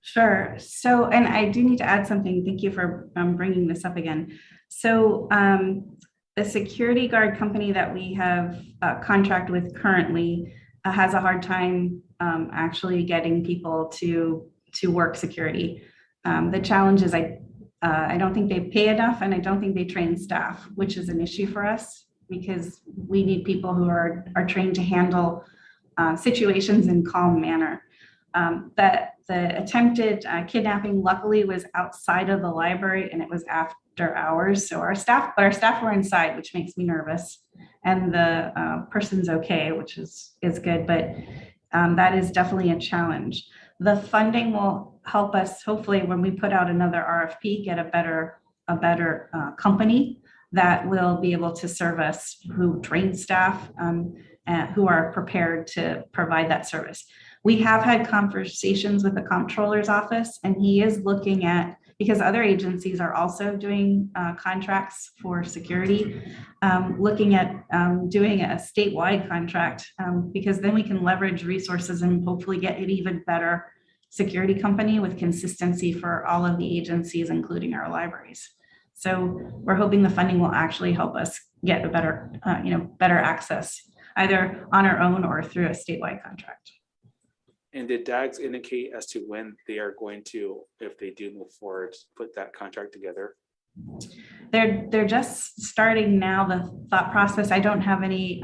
Sure. So, and I do need to add something. Thank you for bringing this up again. So the security guard company that we have a contract with currently has a hard time actually getting people to work security. The challenge is I don't think they pay enough, and I don't think they train staff, which is an issue for us because we need people who are trained to handle situations in calm manner. The attempted kidnapping luckily was outside of the library and it was after hours. So our staff were inside, which makes me nervous. And the person's okay, which is good, but that is definitely a challenge. The funding will help us, hopefully, when we put out another RFP, get a better company that will be able to serve us, who train staff and who are prepared to provide that service. We have had conversations with the comptroller's office, and he is looking at, because other agencies are also doing contracts for security, looking at doing a statewide contract, because then we can leverage resources and hopefully get an even better security company with consistency for all of the agencies, including our libraries. So we're hoping the funding will actually help us get a better, better access, either on our own or through a statewide contract. And did DAGs indicate as to when they are going to, if they do move forward, put that contract together? They're just starting now the thought process. I don't have any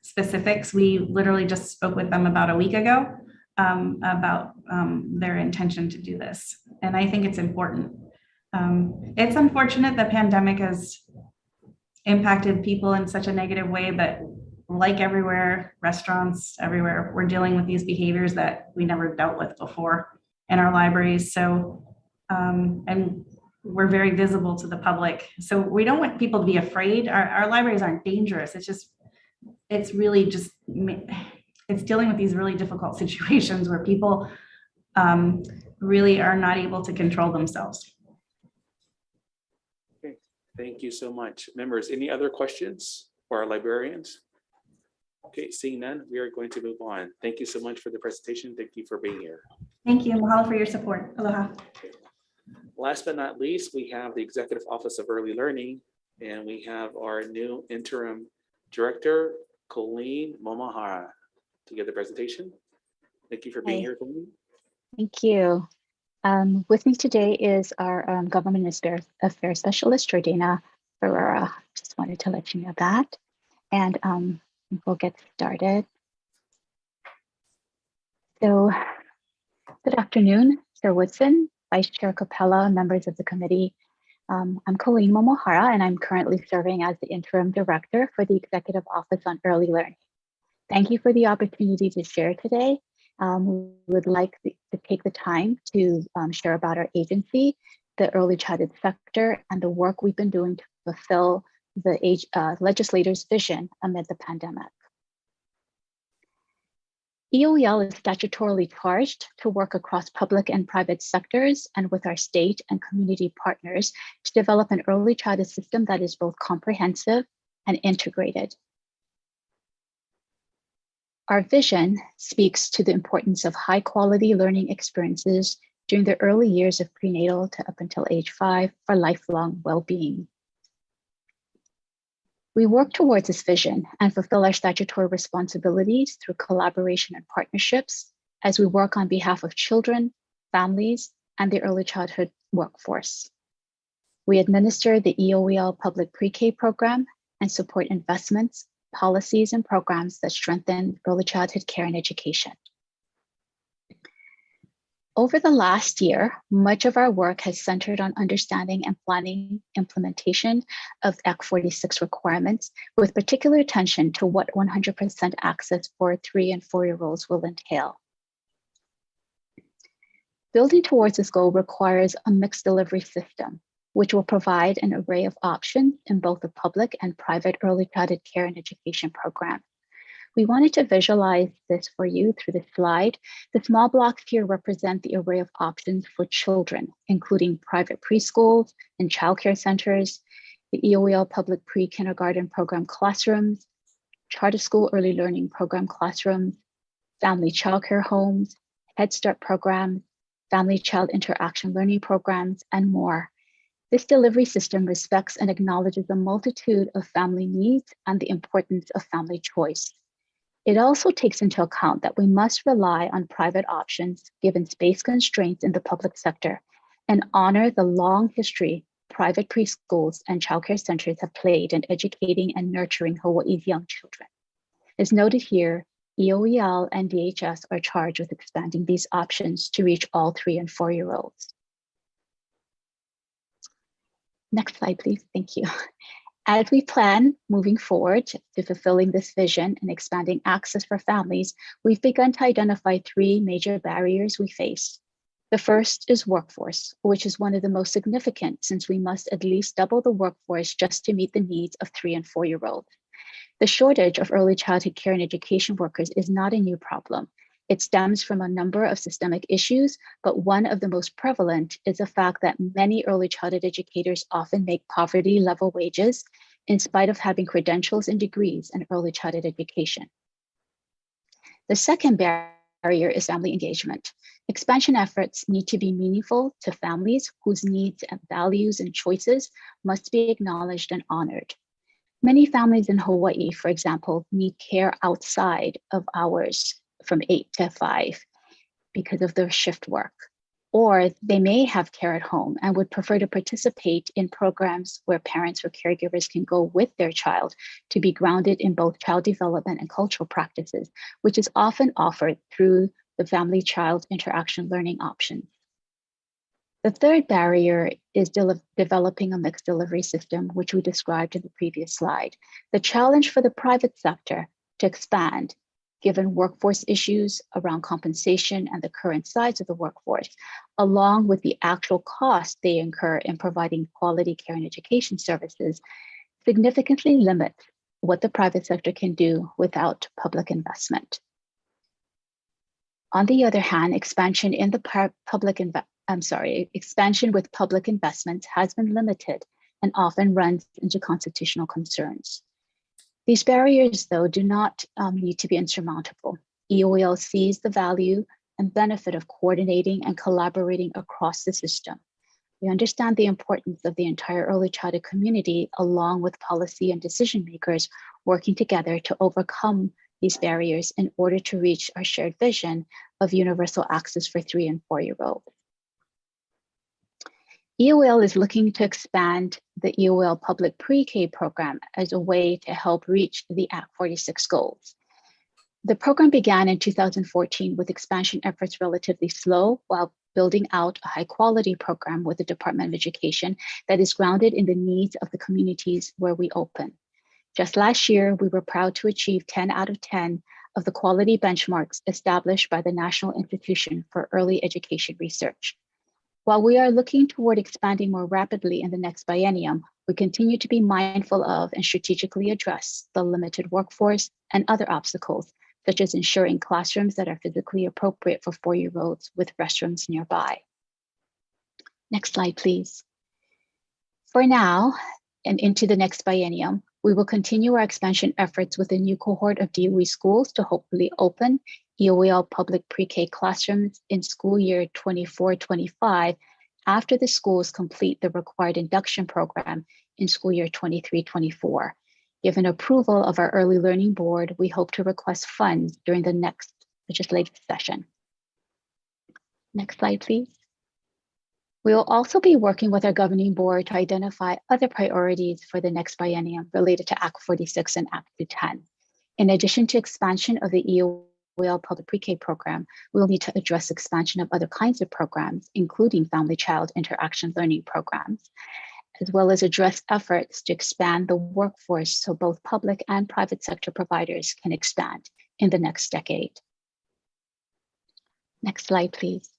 specifics. We literally just spoke with them about a week ago about their intention to do this. And I think it's important. It's unfortunate the pandemic has impacted people in such a negative way, but like everywhere, restaurants, everywhere, we're dealing with these behaviors that we never dealt with before in our libraries. So, and we're very visible to the public. So we don't want people to be afraid. Our libraries aren't dangerous. It's really just, it's dealing with these really difficult situations where people really are not able to control themselves. Okay, thank you so much. Members, any other questions for our librarians? Okay, seeing none, we are going to move on. Thank you so much for the presentation. Thank you for being here. Thank you, Mahalo, for your support. Aloha. Okay. Last but not least, we have the Executive Office of Early Learning, and we have our new interim director, Colleen Momahara, to give the presentation. Thank you for being here, Colleen. Thank you. With me today is our Government Affairs Specialist, Jordana Ferreira. Just wanted to let you know that. And we'll get started. So, good afternoon, Chair Woodson, Vice Chair Capella, members of the committee. I'm Colleen Momohara, and I'm currently serving as the Interim Director for the Executive Office on Early Learning. Thank you for the opportunity to share today. We would like to take the time to share about our agency, the early childhood sector, and the work we've been doing to fulfill the legislators' vision amid the pandemic. EOEL is statutorily charged to work across public and private sectors and with our state and community partners to develop an early childhood system that is both comprehensive and integrated. Our vision speaks to the importance of high quality learning experiences during the early years of prenatal to up until age 5 for lifelong well-being. We work towards this vision and fulfill our statutory responsibilities through collaboration and partnerships as we work on behalf of children, families, and the early childhood workforce. We administer the EOEL Public PreK program and support investments, policies, and programs that strengthen early childhood care and education. Over the last year, much of our work has centered on understanding and planning implementation of Act 46 requirements, with particular attention to what 100% access for 3 and 4-year-olds will entail. Building towards this goal requires a mixed delivery system, which will provide an array of options in both the public and private early childhood care and education programs. We wanted to visualize this for you through the slide. The small blocks here represent the array of options for children, including private preschools and childcare centers, the EOEL public pre-kindergarten program classrooms, charter school early learning program classrooms, family childcare homes, Head Start programs, family child interaction learning programs, and more. This delivery system respects and acknowledges a multitude of family needs and the importance of family choice. It also takes into account that we must rely on private options given space constraints in the public sector and honor the long history private preschools and childcare centers have played in educating and nurturing Hawaii's young children. As noted here, EOEL and DHS are charged with expanding these options to reach all 3 and 4-year-olds. Next slide, please. Thank you. As we plan moving forward to fulfilling this vision and expanding access for families, we've begun to identify 3 major barriers we face. The first is workforce, which is one of the most significant since we must at least double the workforce just to meet the needs of 3 and 4-year-olds. The shortage of early childhood care and education workers is not a new problem. It stems from a number of systemic issues, but one of the most prevalent is the fact that many early childhood educators often make poverty-level wages in spite of having credentials and degrees in early childhood education. The second barrier is family engagement. Expansion efforts need to be meaningful to families whose needs and values and choices must be acknowledged and honored. Many families in Hawaii, for example, need care outside of hours from 8 to 5 because of their shift work. Or they may have care at home and would prefer to participate in programs where parents or caregivers can go with their child to be grounded in both child development and cultural practices, which is often offered through the family-child interaction learning options. The third barrier is developing a mixed delivery system, which we described in the previous slide. The challenge for the private sector to expand, given workforce issues around compensation and the current size of the workforce, along with the actual cost they incur in providing quality care and education services, significantly limits what the private sector can do without public investment. On the other hand, expansion with public investments has been limited and often runs into constitutional concerns. These barriers, though, do not need to be insurmountable. EOEL sees the value and benefit of coordinating and collaborating across the system. We understand the importance of the entire early childhood community, along with policy and decision makers working together to overcome these barriers in order to reach our shared vision of universal access for 3 and 4-year-olds. EOL is looking to expand the EOL public pre-K program as a way to help reach the Act 46 goals. The program began in 2014 with expansion efforts relatively slow while building out a high-quality program with the Department of Education that is grounded in the needs of the communities where we open. Just last year, we were proud to achieve 10 out of 10 of the quality benchmarks established by the National Institution for Early Education Research. While we are looking toward expanding more rapidly in the next biennium, we continue to be mindful of and strategically address the limited workforce and other obstacles, such as ensuring classrooms that are physically appropriate for 4-year-olds with restrooms nearby. Next slide, please. For now, and into the next biennium, we will continue our expansion efforts with a new cohort of DOE schools to hopefully open EOEL public pre-K classrooms in school year 24-25 after the schools complete the required induction program in school year 23-24. Given approval of our early learning board, we hope to request funds during the next legislative session. Next slide, please. We will also be working with our governing board to identify other priorities for the next biennium related to Act 46 and Act 210. In addition to expansion of the EOEL EOL public pre-K program, we'll need to address expansion of other kinds of programs, including family-child interaction learning programs, as well as address efforts to expand the workforce so both public and private sector providers can expand in the next decade. Next slide, please.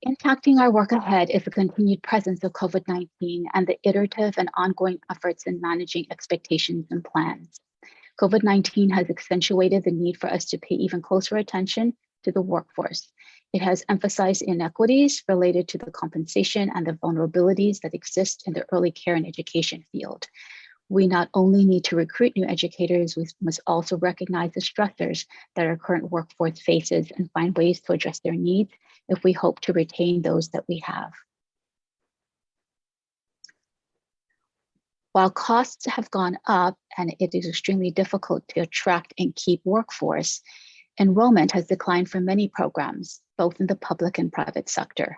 Impacting our work ahead is the continued presence of COVID-19 and the iterative and ongoing efforts in managing expectations and plans. COVID-19 has accentuated the need for us to pay even closer attention to the workforce. It has emphasized inequities related to the compensation and the vulnerabilities that exist in the early care and education field. We not only need to recruit new educators, we must also recognize the stressors that our current workforce faces and find ways to address their needs if we hope to retain those that we have. While costs have gone up and it is extremely difficult to attract and keep workforce, enrollment has declined for many programs, both in the public and private sector.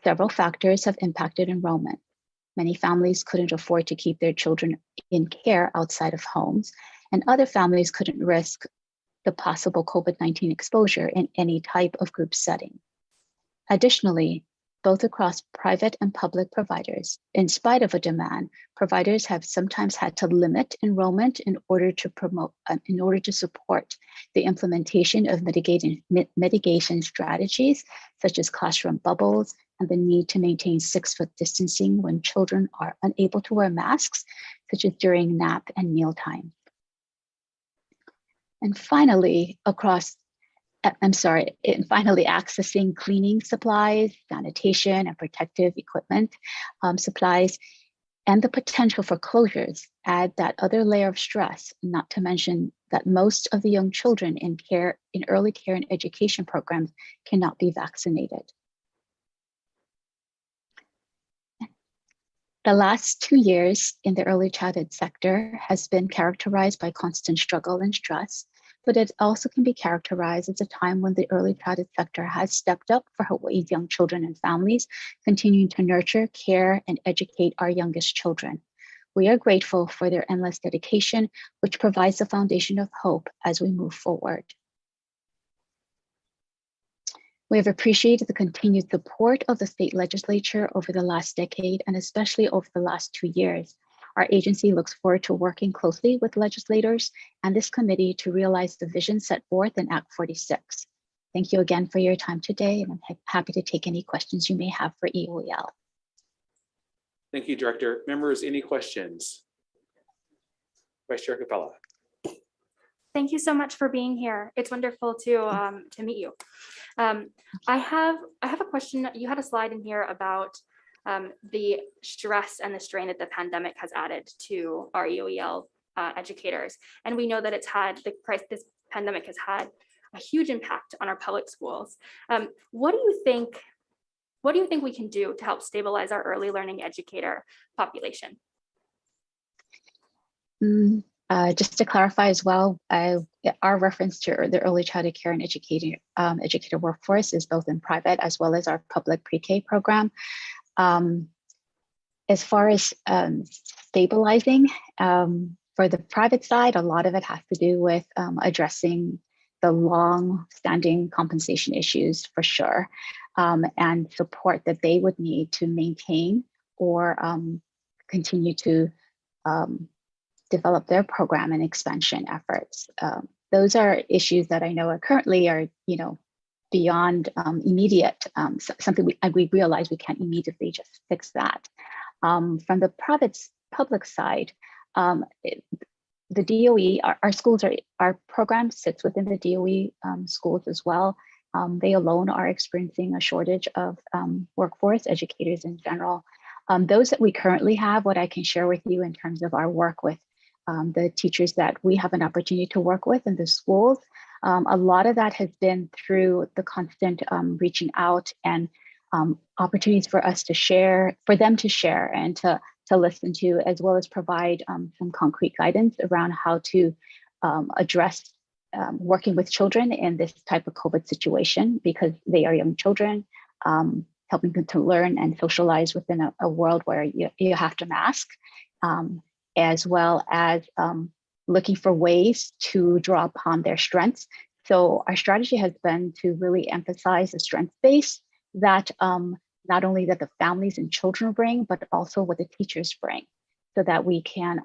Several factors have impacted enrollment. Many families couldn't afford to keep their children in care outside of homes, and other families couldn't risk the possible COVID-19 exposure in any type of group setting. Additionally, both across private and public providers, in spite of a demand, providers have sometimes had to limit enrollment in order to support the implementation of mitigation strategies, such as classroom bubbles and the need to maintain 6-foot distancing when children are unable to wear masks, such as during nap and mealtime. And finally, accessing cleaning supplies, sanitation, and protective equipment supplies, and the potential for closures add that other layer of stress, not to mention that most of the young children in early care and education programs cannot be vaccinated. The last 2 years in the early childhood sector has been characterized by constant struggle and stress, but it also can be characterized as a time when the early childhood sector has stepped up for Hawaii's young children and families, continuing to nurture, care, and educate our youngest children. We are grateful for their endless dedication, which provides the foundation of hope as we move forward. We have appreciated the continued support of the state legislature over the last decade, and especially over the last 2 years. Our agency looks forward to working closely with legislators and this committee to realize the vision set forth in Act 46. Thank you again for your time today, and I'm happy to take any questions you may have for EOEL. Thank you, Director. Members, any questions? Vice Chair Capella. Thank you so much for being here. It's wonderful to meet you. I have a question. You had a slide in here about the stress and the strain that the pandemic has added to our EOEL educators, and we know that this pandemic has had a huge impact on our public schools. What do you think we can do to help stabilize our early learning educator population? Just to clarify as well, our reference to the early childhood care and educator workforce is both in private as well as our public pre-K program. As far as stabilizing, for the private side, a lot of it has to do with addressing the long-standing compensation issues for sure, and support that they would need to maintain or continue to develop their program and expansion efforts. Those are issues that I know are currently beyond immediate, something we realize we can't immediately just fix that. From the public side, the DOE, our schools our program sits within the DOE schools as well. They alone are experiencing a shortage of workforce, educators in general. Those that we currently have, what I can share with you in terms of our work with the teachers that we have an opportunity to work with in the schools, a lot of that has been through the constant reaching out and opportunities for us to share, for them to share and to listen to, as well as provide some concrete guidance around how to address working with children in this type of COVID situation, because they are young children, helping them to learn and socialize within a world where you have to mask, as well as looking for ways to draw upon their strengths So our strategy has been to really emphasize the strength base that not only that the families and children bring, but also what the teachers bring, so that we can,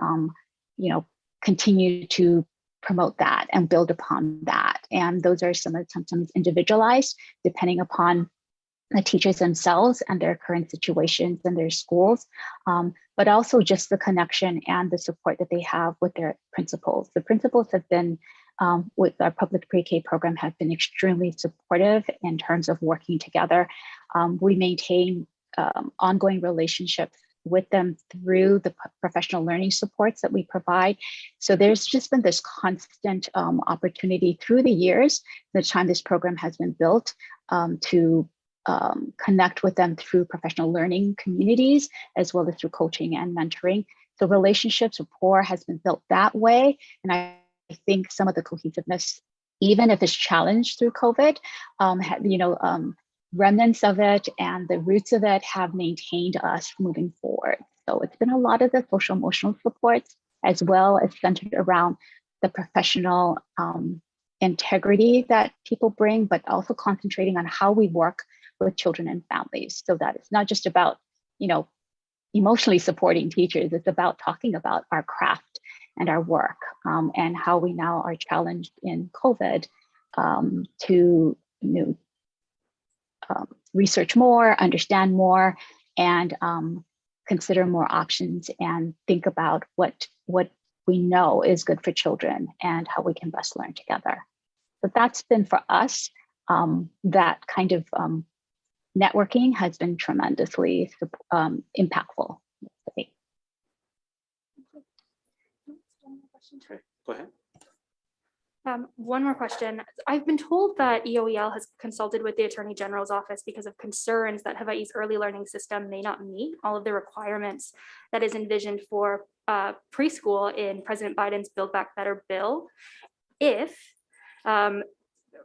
continue to promote that and build upon that. And those are sometimes individualized, depending upon the teachers themselves and their current situations in their schools, but also just the connection and the support that they have with their principals. The principals have been, with our public pre-K program, have been extremely supportive in terms of working together. We maintain ongoing relationships with them through the professional learning supports that we provide. So there's just been this constant opportunity through the years, the time this program has been built, to connect with them through professional learning communities, as well as through coaching and mentoring. So relationships, rapport has been built that way. And I think some of the cohesiveness, even if it's challenged through COVID, remnants of it and the roots of it have maintained us moving forward. So it's been a lot of the social emotional supports, as well as centered around the professional integrity that people bring, but also concentrating on how we work with children and families, so that it's not just about, emotionally supporting teachers. It's about talking about our craft and our work, and how we now are challenged in COVID to research more, understand more, and consider more options, and think about what we know is good for children and how we can best learn together. So that's been for us, that kind of networking has been tremendously impactful. Okay, go ahead. One more question. I've been told that EOEL has consulted with the Attorney General's office because of concerns that Hawaii's early learning system may not meet all of the requirements that is envisioned for preschool in President Biden's Build Back Better bill. If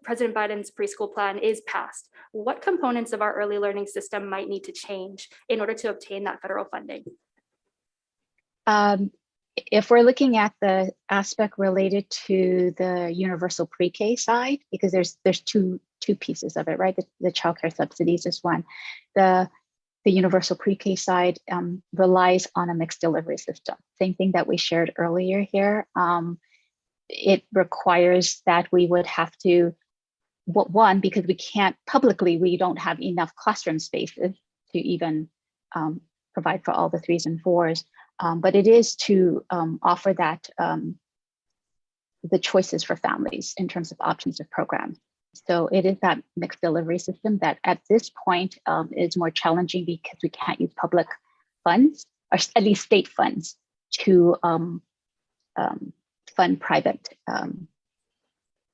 President Biden's preschool plan is passed, what components of our early learning system might need to change in order to obtain that federal funding? If we're looking at the aspect related to the universal pre-K side, because there's two pieces of it, right? The child care subsidies is one. The universal pre-K side relies on a mixed delivery system. Same thing that we shared earlier here. It requires that we would have to, one, because we can't publicly, we don't have enough classroom spaces to even provide for all the 3s and 4s. But it is to offer that the choices for families in terms of options of programs. So it is that mixed delivery system that at this point is more challenging because we can't use public funds, or at least state funds, to fund private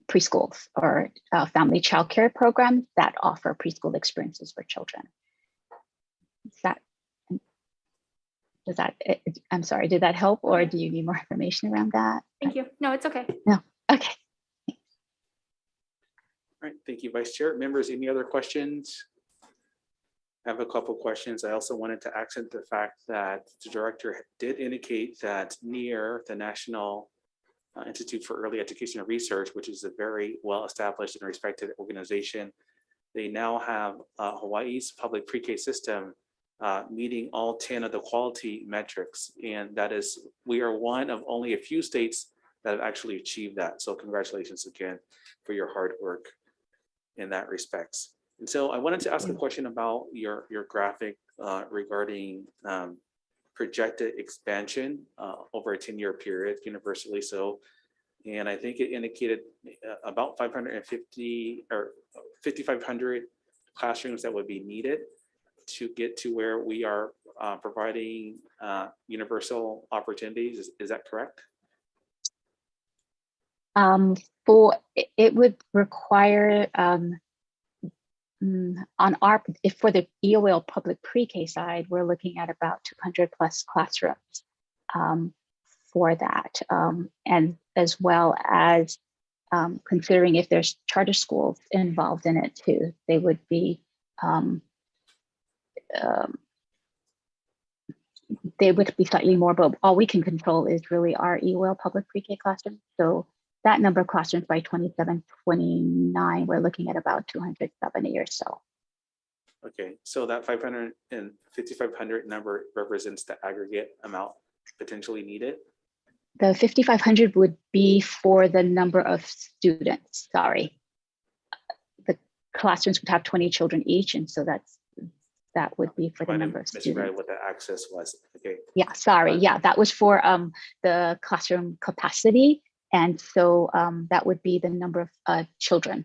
preschools or family childcare programs that offer preschool experiences for children. I'm sorry, did that help, or do you need more information around that? Thank you. No, it's okay. No, okay. All right, thank you, Vice Chair. Members, any other questions? I have a couple of questions. I also wanted to accent the fact that the director did indicate that NEAR, the National Institute for Early Education and Research, which is a very well-established and respected organization, they now have Hawaii's public pre-K system meeting all 10 of the quality metrics. And that is, we are one of only a few states that have actually achieved that. So congratulations again for your hard work in that respects. And so I wanted to ask a question about your graphic regarding projected expansion over a 10-year period, universally so. And I think it indicated about 550 or 5,500 classrooms that would be needed to get to where we are providing universal opportunities. Is that correct? It would require for the EOL public pre-K side, we're looking at about 200 plus classrooms for that, and as well as considering if there's charter schools involved in it too, they would be slightly more, but all we can control is really our EOL public pre-K classroom. So that number of classrooms by 27, 29, we're looking at about 270 or so. Okay, so that 500 and 5,500 number represents the aggregate amount potentially needed? The 5,500 would be for the number of students, sorry. The classrooms would have 20 children each, and so that would be for the number of students. Misread what the access was, okay. Yeah, sorry, yeah, that was for the classroom capacity, and so that would be the number of children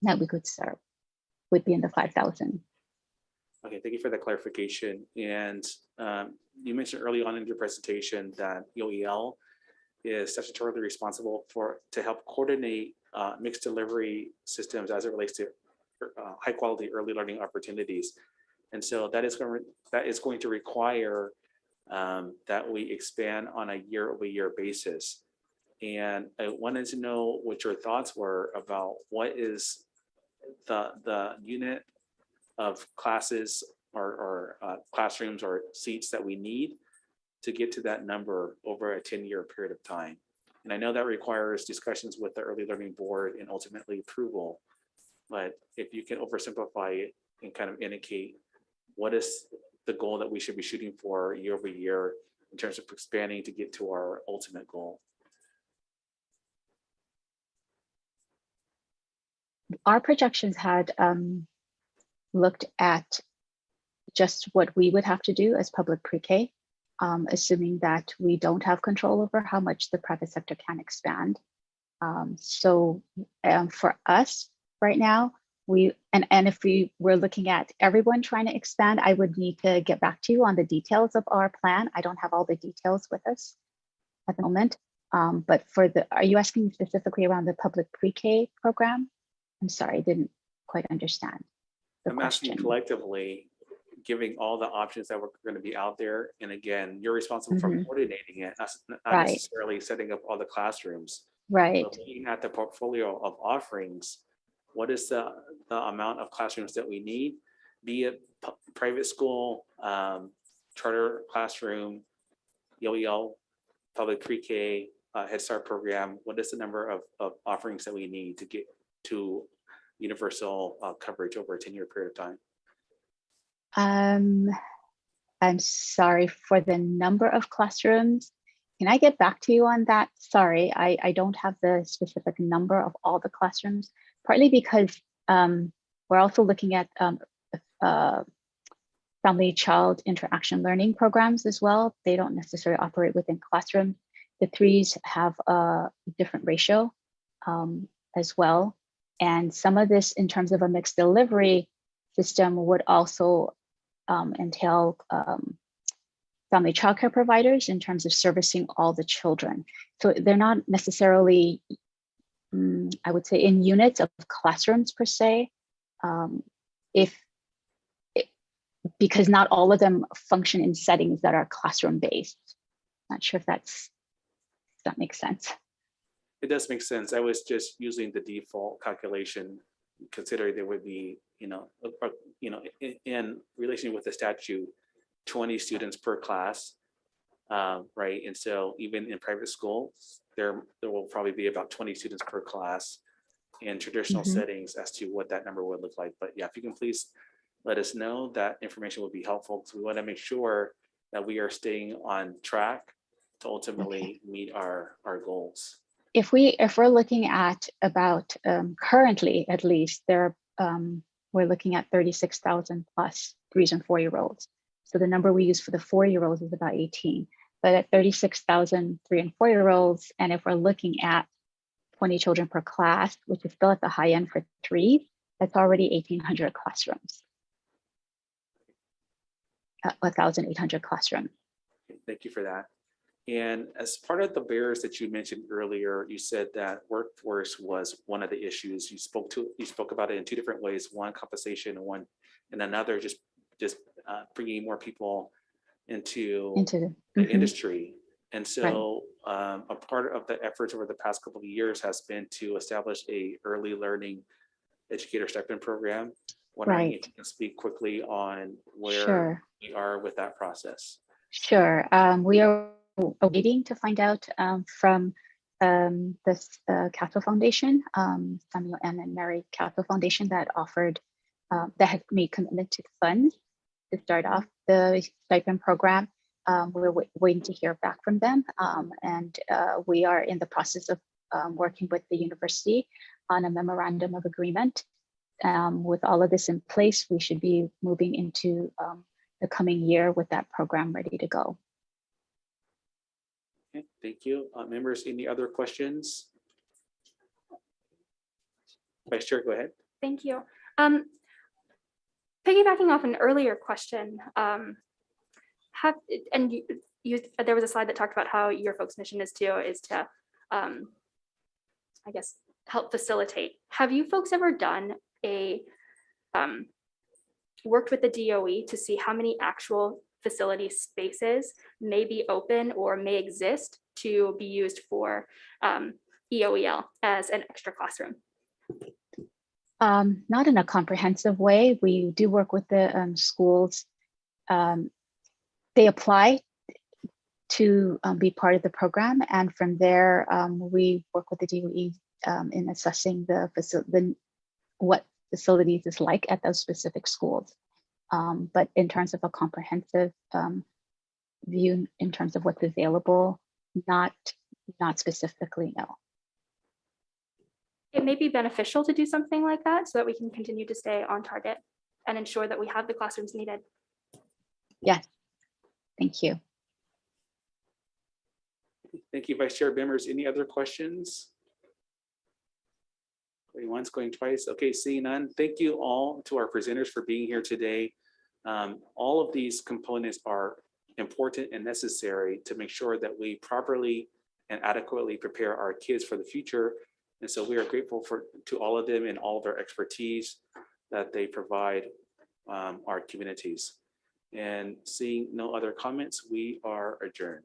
that we could serve, would be in the 5,000. Okay, thank you for that clarification. And you mentioned early on in your presentation that EOEL is statutorily responsible to help coordinate mixed delivery systems as it relates to high quality early learning opportunities. And so that is going to require that we expand on a year-over-year basis. And I wanted to know what your thoughts were about what is the unit of classes or classrooms or seats that we need to get to that number over a 10-year period of time. And I know that requires discussions with the early learning board and ultimately approval. But if you can oversimplify it and kind of indicate what is the goal that we should be shooting for year over year in terms of expanding to get to our ultimate goal. Our projections had looked at just what we would have to do as public pre-K, assuming that we don't have control over how much the private sector can expand. So for us right now, and if we were looking at everyone trying to expand, I would need to get back to you on the details of our plan. I don't have all the details with us at the moment. But are you asking specifically around the public pre-K program? I'm sorry, I didn't quite understand the question. Asking collectively, giving all the options that were going to be out there. And again, you're responsible for coordinating it, not necessarily setting up all the classrooms. Right. But looking at the portfolio of offerings, what is the amount of classrooms that we need, be it private school, charter classroom, EOEL, public pre-K, Head Start program, what is the number of offerings that we need to get to universal coverage over a 10-year period of time? I'm sorry, for the number of classrooms, can I get back to you on that? Sorry, I don't have the specific number of all the classrooms, partly because we're also looking at family-child interaction learning programs as well. They don't necessarily operate within classrooms. The threes have a different ratio as well. And some of this in terms of a mixed delivery system would also entail family childcare providers in terms of servicing all the children. So they're not necessarily, I would say, in units of classrooms per se, because not all of them function in settings that are classroom based. Not sure if that makes sense. It does make sense. I was just using the default calculation, considering there would be, in relation with the statute, 20 students per class, right? And so even in private schools, there will probably be about 20 students per class in traditional settings as to what that number would look like. But yeah, if you can please let us know, that information would be helpful because we want to make sure that we are staying on track to ultimately meet our goals. If we're looking at about currently, at least we're looking at 36,000 plus 3 and 4-year-olds. So the number we use for the 4-year-olds is about 18, but at 36,000 3 and 4-year-olds, and if we're looking at 20 children per class, which is still at the high end for 3, that's already 1,800 classrooms. 1,800 classrooms. Thank you for that. And as part of the barriers that you mentioned earlier, you said that workforce was one of the issues. You spoke about it in 2 different ways: one, compensation, and another, just bringing more people into the industry. And so a part of the efforts over the past couple of years has been to establish a early learning educator stipend program. Wondering if you can speak quickly on where we are with that process. Sure. We are waiting to find out from this Catholic Foundation, Samuel M. and Mary Catholic Foundation, that offered, that has made commitment to funds to start off the stipend program. We're waiting to hear back from them, and we are in the process of working with the university on a memorandum of agreement. With all of this in place, we should be moving into the coming year with that program ready to go. Okay, thank you. Members, any other questions? Vice Chair, go ahead. Thank you. Piggybacking off an earlier question, there was a slide that talked about how your folks' mission is to I guess, help facilitate. Have you folks ever done worked with the DOE to see how many actual facility spaces may be open or may exist to be used for EOEL as an extra classroom? Not in a comprehensive way. We do work with the schools. They apply to be part of the program, and from there we work with the DOE in assessing what facilities is like at those specific schools. But in terms of a comprehensive view, in terms of what's available, not specifically, no. It may be beneficial to do something like that so that we can continue to stay on target and ensure that we have the classrooms needed. Yes, thank you. Thank you, Vice Chair. Members, any other questions? Going once, going twice. Okay, seeing none. Thank you all to our presenters for being here today. All of these components are important and necessary to make sure that we properly and adequately prepare our kids for the future. And so we are grateful to all of them and all of their expertise that they provide our communities. And seeing no other comments, we are adjourned.